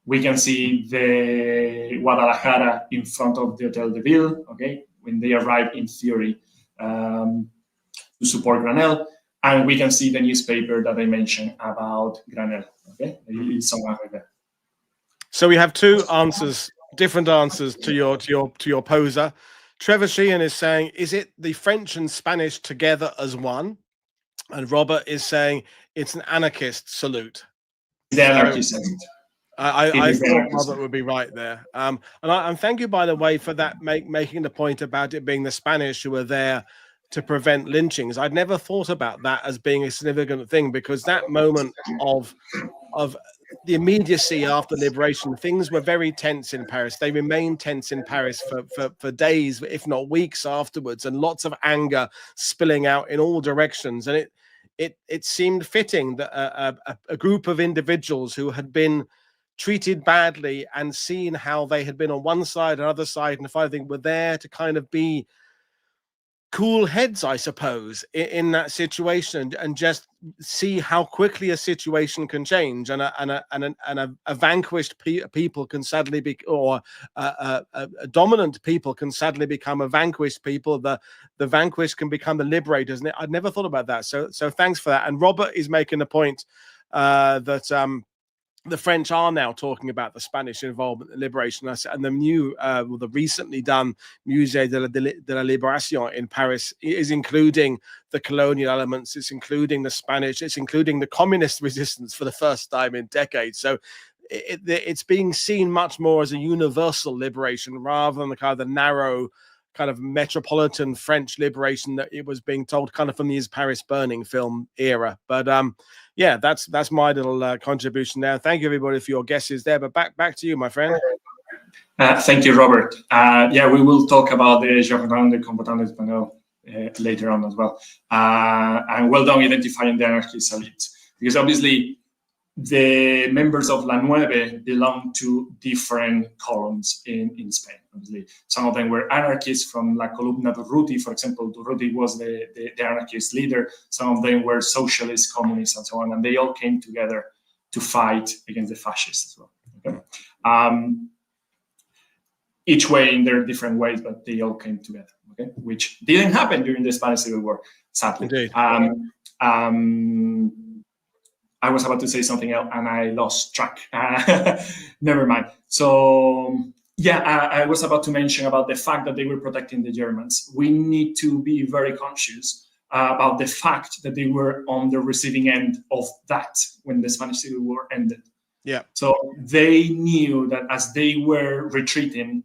We can see the Guadalajara in front of the Hotel de Ville, okay, when they arrive in theory to support Granel. And we can see the newspaper that I mentioned about Granel, okay? It's somewhere right there. So we have two answers, different answers to your poser. Trevor Sheehan is saying, is it the French and Spanish together as one? And Robert is saying it's an anarchist salute. The anarchist salute. I thought Robert would be right there. And thank you, by the way, for that making the point about it being the Spanish who were there to prevent lynchings. I'd never thought about that as being a significant thing, because that moment of the immediacy after liberation, things were very tense in Paris. They remained tense in Paris for days, if not weeks afterwards, and lots of anger spilling out in all directions. And it seemed fitting that a group of individuals who had been treated badly and seen how they had been on one side and other side, and if I think were there to kind of be cool heads, I suppose, in that situation, and just see how quickly a situation can change, and a vanquished people can suddenly be, or a dominant people can suddenly become a vanquished people. The vanquished can become the liberators, and I'd never thought about that. So thanks for that. And Robert is making the point that the French are now talking about the Spanish involvement in liberation, and the new, the recently done Musée de la Libération in Paris is including the colonial elements, it's including the Spanish, it's including the communist resistance for the first time in decades. So it's being seen much more as a universal liberation rather than the kind of the narrow, kind of metropolitan French liberation that it was being told, kind of from the Is Paris Burning film era. But yeah, that's my little contribution there. Thank you, everybody, for your guesses there. But back to you, my friend. Thank you, Robert. Yeah, we will talk about the Jardin de Combattants Espagnols later on as well. And well done identifying the anarchist elite, because obviously the members of La Nueve belong to different columns in Spain. Obviously, some of them were anarchists from La Columna Durruti, for example. Durruti was the anarchist leader. Some of them were socialist, communists, and so on. And they all came together to fight against the fascists as well. Okay? Each way in their different ways, but they all came together. Okay, which didn't happen during the Spanish Civil War, sadly. Indeed. I was about to say something else and I lost track. Never mind. So yeah, I was about to mention about the fact that they were protecting the Germans. We need to be very conscious about the fact that they were on the receiving end of that when the Spanish Civil War ended. Yeah. So they knew that as they were retreating,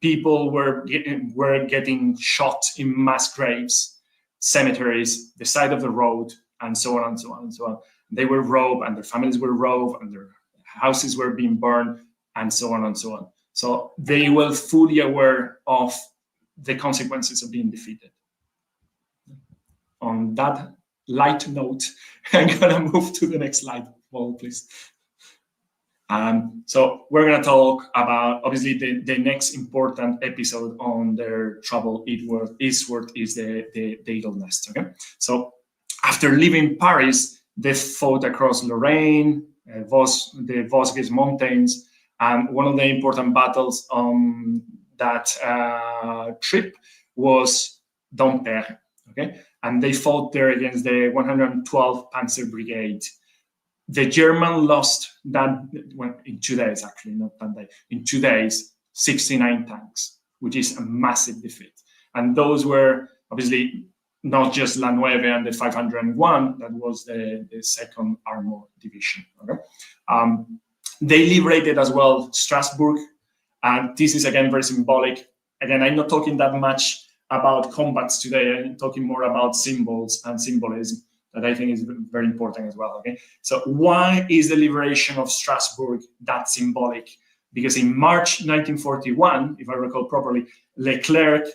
people were getting shot in mass graves, cemeteries, the side of the road, and so on and so on and so on. They were robbed, and their families were robbed, and their houses were being burned, and so on and so on. So they were fully aware of the consequences of being defeated. On that light note, I'm gonna move to the next slide. Paul, please. So we're going to talk about, obviously, the next important episode on their travel eastward is the Eagle Nest. Okay, so after leaving Paris, they fought across Lorraine, the Vosges Mountains, and one of the important battles on that trip was Dompierre. Okay, and they fought there against the 112th Panzer Brigade. The German lost that in 2 days, actually, not that day. In 2 days, 69 tanks, which is a massive defeat. And those were obviously not just La Nueve and the 501, that was the second armored division. Okay? They liberated as well Strasbourg. And this is, again, very symbolic. Again, I'm not talking that much about combats today. I'm talking more about symbols and symbolism that I think is very important as well. Okay, so why is the liberation of Strasbourg that symbolic? Because in March 1941, if I recall properly, Leclerc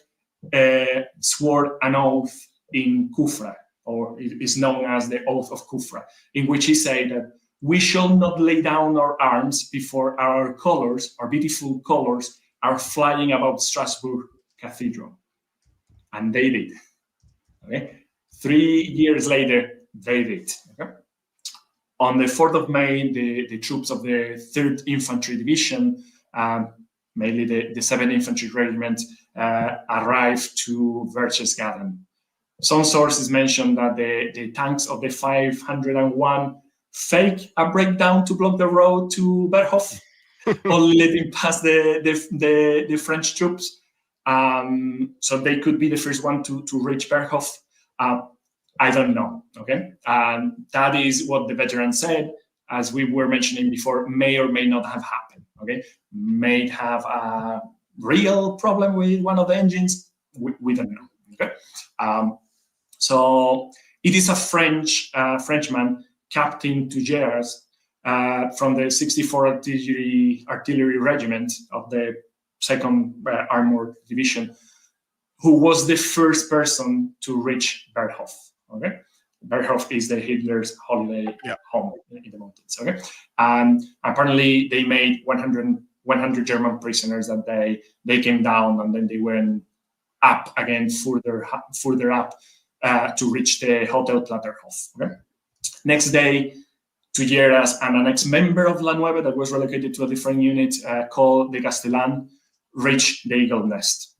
swore an oath in Kufra, or it is known as the Oath of Kufra, in which he said that we shall not lay down our arms before our colors, our beautiful colors, are flying above Strasbourg Cathedral. And they did. Okay. 3 years later, they did. Okay? On the 4th of May, the troops of the 3rd Infantry Division, mainly the 7th Infantry Regiment, arrived to Berchtesgaden. Some sources mention that the tanks of the 501 faked a breakdown to block the road to Berghof, only letting pass the French troops. So they could be the first one to reach Berghof. I don't know, okay? That is what the veteran said, as we were mentioning before, may or may not have happened, okay? May have a real problem with one of the engines, we don't know, okay? So it is a Frenchman, Captain Tugers, from the 64th Artillery Regiment of the 2nd Armored Division, who was the first person to reach Berghof. Okay, Berghof is the Hitler's holiday home in the mountains. Okay, and apparently they made 100 German prisoners that day. They came down and then they went up again, further up to reach the Hotel Platterhof. Okay, next day, Tulleras and an ex-member of La Nueve that was relocated to a different unit called the Castellan reached the Eagle Nest.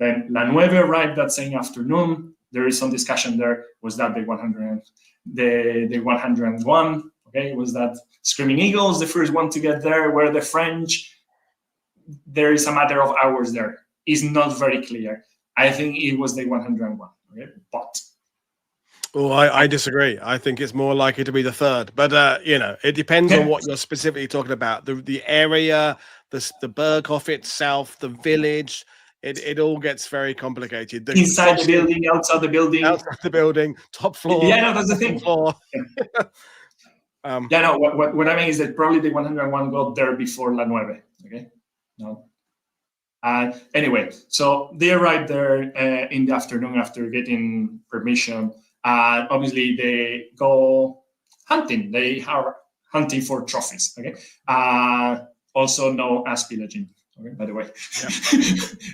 Then La Nueve arrived that same afternoon. There is some discussion there. Was that the 101? Okay, was that Screaming Eagles, the first one to get there? Were the French? There is a matter of hours there. It's not very clear. I think it was the 101. Okay, but. Oh, I disagree. I think it's more likely to be the 3rd. But it depends on what you're specifically talking about. The area, the Berghof itself, the village. It all gets very complicated. Inside the building, outside the building, top floor. Yeah, no, that's the thing. Floor. What I mean is that probably the 101 got there before La Nueve. Okay, no. Anyway, so they arrived there in the afternoon after getting permission. Obviously, they go hunting. They are hunting for trophies. Okay, also known as pillaging. Okay, by the way,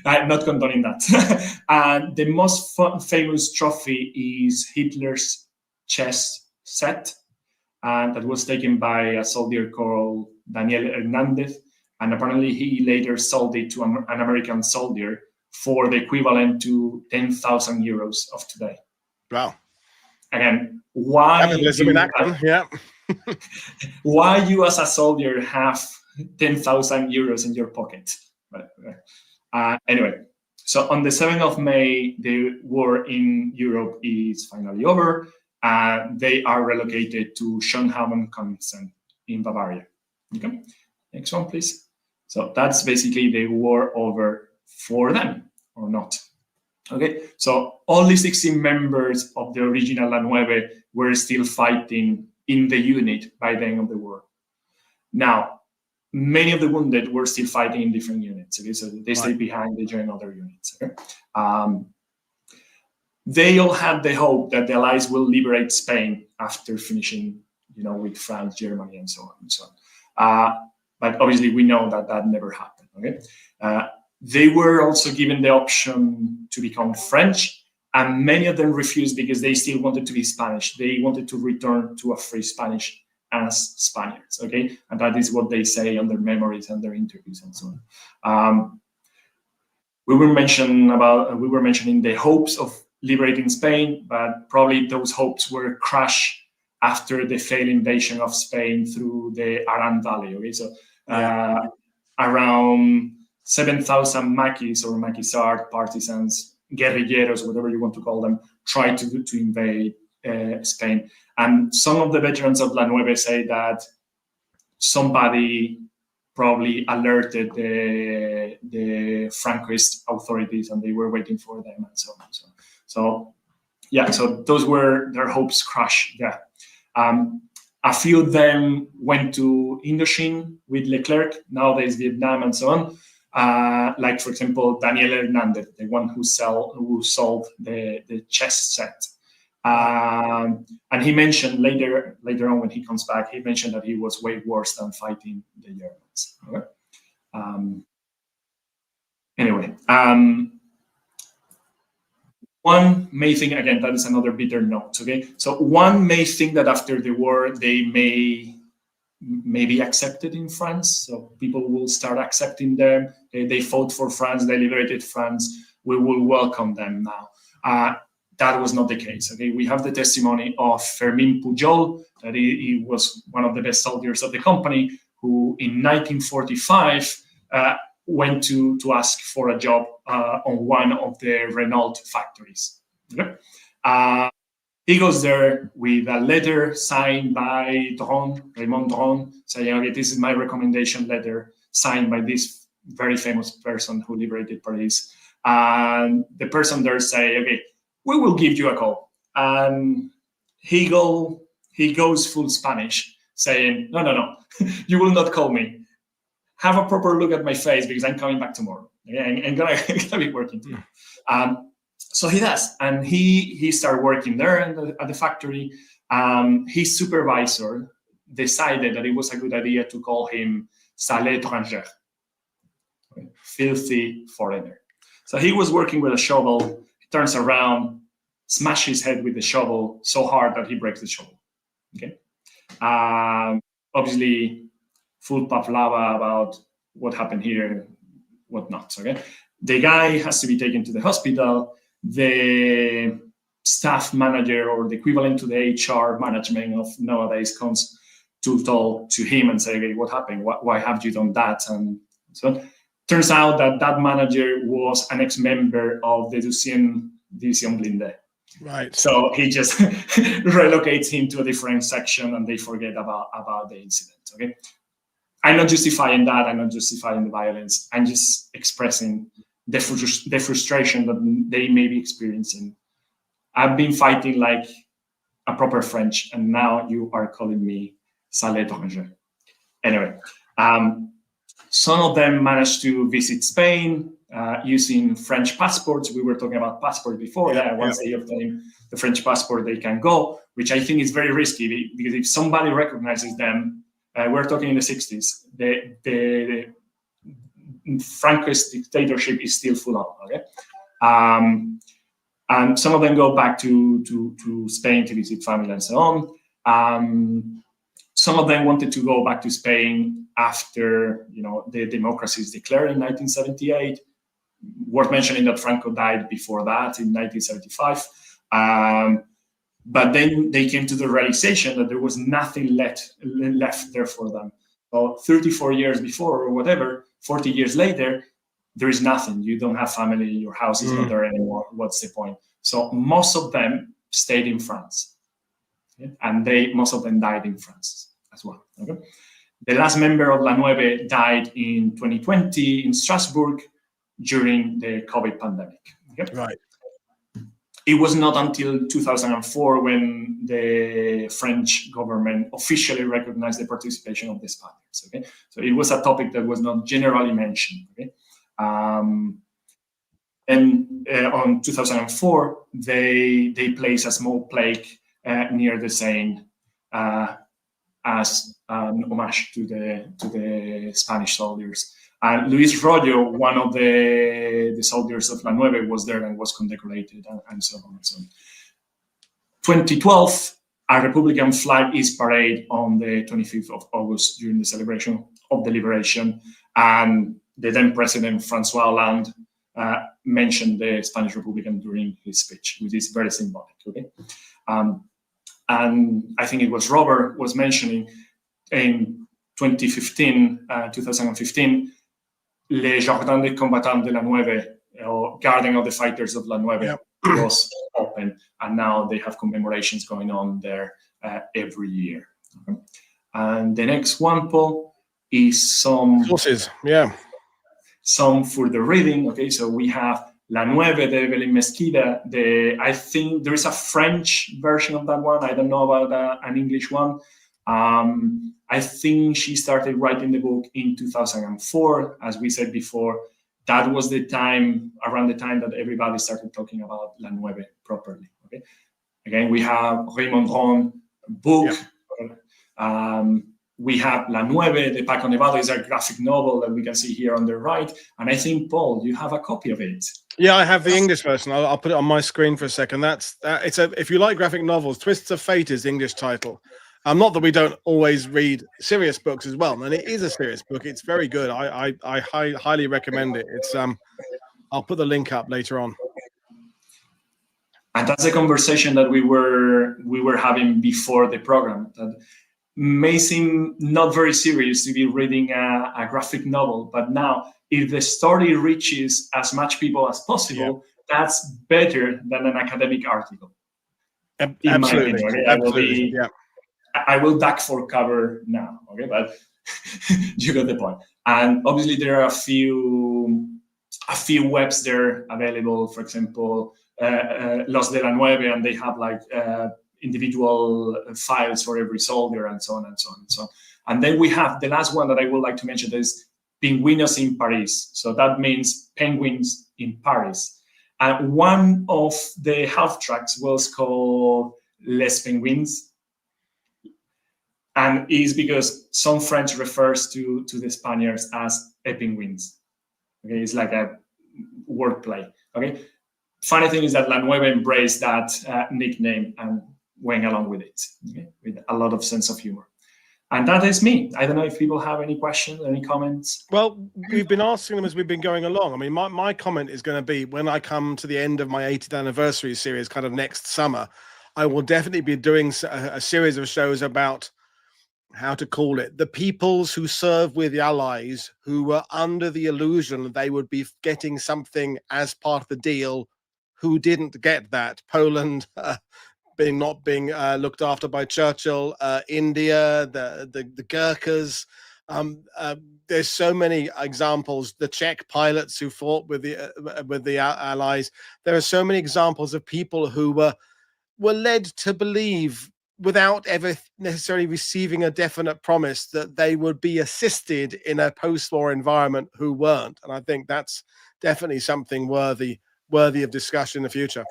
I'm not condoning that. And the most famous trophy is Hitler's chess set, and that was taken by a soldier called Daniel Hernandez, and apparently he later sold it to an American soldier for the equivalent to 10,000 euros of today. Wow. Again, why you as a soldier have 10,000 euros in your pocket? Anyway, so on the 7th of May, the war in Europe is finally over. They are relocated to Schönhaven-Königsen in Bavaria. Okay, next one, please. So that's basically the war over for them, or not. Okay, so only 16 members of the original La Nueve were still fighting in the unit by the end of the war. Now, many of the wounded were still fighting in different units. Okay, so they stayed behind, they joined other units. Okay? They all had the hope that the Allies will liberate Spain after finishing with France, Germany, and so on and so on. But obviously, we know that that never happened. Okay, they were also given the option to become French, and many of them refused because they still wanted to be Spanish. They wanted to return to a free Spanish as Spaniards. Okay, and that is what they say on their memories and their interviews and so on. We were mentioning the hopes of liberating Spain, but probably those hopes were crushed after the failed invasion of Spain through the Aran Valley. Okay, so around 7,000 Maquis or Maquisard partisans, guerrilleros, whatever you want to call them, tried to invade Spain. And some of the veterans of La Nueve say that somebody probably alerted the Franquist authorities, and they were waiting for them, and so on. So those were their hopes crushed. Yeah, a few of them went to Indochine with Leclerc, nowadays Vietnam, and so on. Like, for example, Daniel Hernandez, the one who sold the chess set. And he mentioned later on when he comes back, he mentioned that he was way worse than fighting the Germans. Okay? Anyway, one may think, again, that is another bitter note. Okay, so one may think that after the war they may be accepted in France. So people will start accepting them. They fought for France. They liberated France. We will welcome them now. That was not the case. Okay, we have the testimony of Fermín Pujol, that he was one of the best soldiers of the company, who in 1945 went to ask for a job on one of the Renault factories. Okay? He goes there with a letter signed by Raymond Dron, saying, okay, this is my recommendation letter, signed by this very famous person who liberated Paris. And the person there say, okay, we will give you a call. And he goes full Spanish, saying, no, you will not call me. Have a proper look at my face because I'm coming back tomorrow. Okay? I'm gonna be working too. So he does, and he started working there at the factory. His supervisor decided that it was a good idea to call him sale étranger, filthy foreigner. So he was working with a shovel. He turns around, smashes his head with the shovel so hard that he breaks the shovel. Okay, obviously full pavlava about what happened here, what not. Okay, the guy has to be taken to the hospital. The staff manager, or the equivalent to the HR management of nowadays, comes to talk to him and say, "Okay, what happened? Why have you done that?" And so turns out that manager was an ex-member of the Division Blindée. Right. So he just relocates him to a different section, and they forget about the incident. Okay. I'm not justifying that. I'm not justifying the violence. I'm just expressing the frustration that they may be experiencing. I've been fighting like a proper French, and now you are calling me sale étranger. Anyway, some of them managed to visit Spain using French passports. We were talking about passport before. Once they obtain the French passport, they can go, which I think is very risky, because if somebody recognizes them, we're talking in the 60s, the Franquist dictatorship is still full on. Okay, and some of them go back to Spain to visit family and so on. Some of them wanted to go back to Spain after the democracy is declared in 1978. Worth mentioning that Franco died before that in 1975. But then they came to the realization that there was nothing left there for them. So 34 years before, or whatever, 40 years later, there is nothing. You don't have family. Your house is not there anymore. What's the point? So most of them stayed in France, and most of them died in France as well. Okay? The last member of La Nueve died in 2020 in Strasbourg during the COVID pandemic. Okay? Right. It was not until 2004 when the French government officially recognized the participation of the Spaniards. Okay, so it was a topic that was not generally mentioned. Okay, and on 2004 they placed a small plaque near the Seine, as an homage to the Spanish soldiers. And Luis Royo, one of the soldiers of La Nueve, was there and was condecorated, and so on and so on. 2012, a Republican flag is paraded on the 25th of August during the celebration of the liberation. And the then President Francois Hollande mentioned the Spanish Republican during his speech, which is very symbolic. Okay, and I think it was Robert was mentioning in 2015, Le Jardin des Combattants de la Nueve, or Garden of the Fighters of La Nueve, was open, and now they have commemorations going on there every year. Okay. And the next one, Paul, is some sources, some further reading. Okay, so we have La Nueve de Belén Mesquida. I think there is a French version of that one. I don't know about an English one. I think she started writing the book in 2004. As we said before, that was the time, around the time that everybody started talking about La Nueve properly. Okay. Again, we have Raymond Ron book. We have La Nueve de Paco Nevado is a graphic novel that we can see here on the right. And I think, Paul, you have a copy of it. Yeah, I have the English version. I'll put it on my screen for a second. It's if you like graphic novels, Twists of Fate is the English title. Not that we don't always read serious books as well, and it is a serious book. It's very good. I highly recommend it. It's I'll put the link up later on. And that's a conversation that we were having before the program. That may seem not very serious to be reading a graphic novel, but now if the story reaches as much people as possible, that's better than an academic article. Absolutely. Okay? Absolutely. I will duck for cover now, okay? But you got the point. And obviously there are a few webs there available. For example, Los de la Nueve, and they have like individual files for every soldier, and so on and so on and so on. And then we have the last one that I would like to mention is Pingüinos in Paris. So that means penguins in Paris. And one of the half tracks was called Les Penguins. And is because some French refers to the Spaniards as penguins. Okay, it's like a wordplay. Okay, funny thing is that La Nueve embraced that nickname and went along with it, okay? With a lot of sense of humor. And that is me. I don't know if people have any questions, any comments. Well, we've been asking them as we've been going along. I mean, my comment is going to be when I come to the end of my 80th anniversary series, kind of next summer, I will definitely be doing a series of shows about how to call it, the peoples who serve with the Allies who were under the illusion they would be getting something as part of the deal, who didn't get that. Poland not being looked after by Churchill, India, the Gurkhas. There's so many examples. The Czech pilots who fought with the Allies. There are so many examples of people who were led to believe, without ever necessarily receiving a definite promise, that they would be assisted in a post-war environment who weren't. And I think that's definitely something worthy of discussion in the future.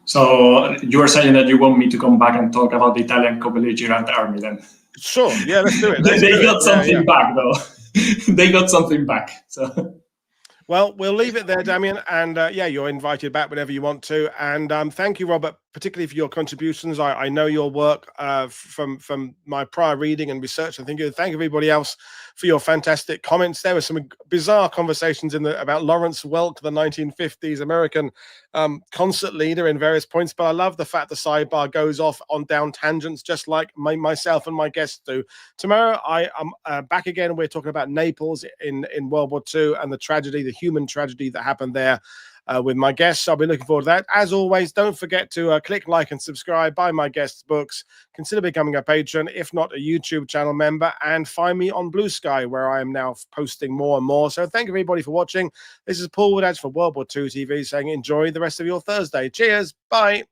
So you are saying that you want me to come back and talk about the Italian co-belligerent army then? Sure, yeah, let's do it. They got something back though. They got something back. So. Well, we'll leave it there, Damian, and you're invited back whenever you want to. And thank you, Robert, particularly for your contributions. I know your work from my prior reading and research. And thank everybody else for your fantastic comments. There were some bizarre conversations about Lawrence Welk, the 1950s American concert leader, in various points. But I love the fact the sidebar goes off on down tangents, just like myself and my guests do. Tomorrow, I am back again. We're talking about Naples in World War II and the human tragedy that happened there. With my guests. I'll be looking forward to that. As always, don't forget to click like and subscribe, buy my guests' books, consider becoming a patron, if not a YouTube channel member, and find me on Blue Sky, where I am now posting more and more. So thank you, everybody, for watching. This is Paul Woodadge for WW2TV saying enjoy the rest of your Thursday. Cheers. Bye.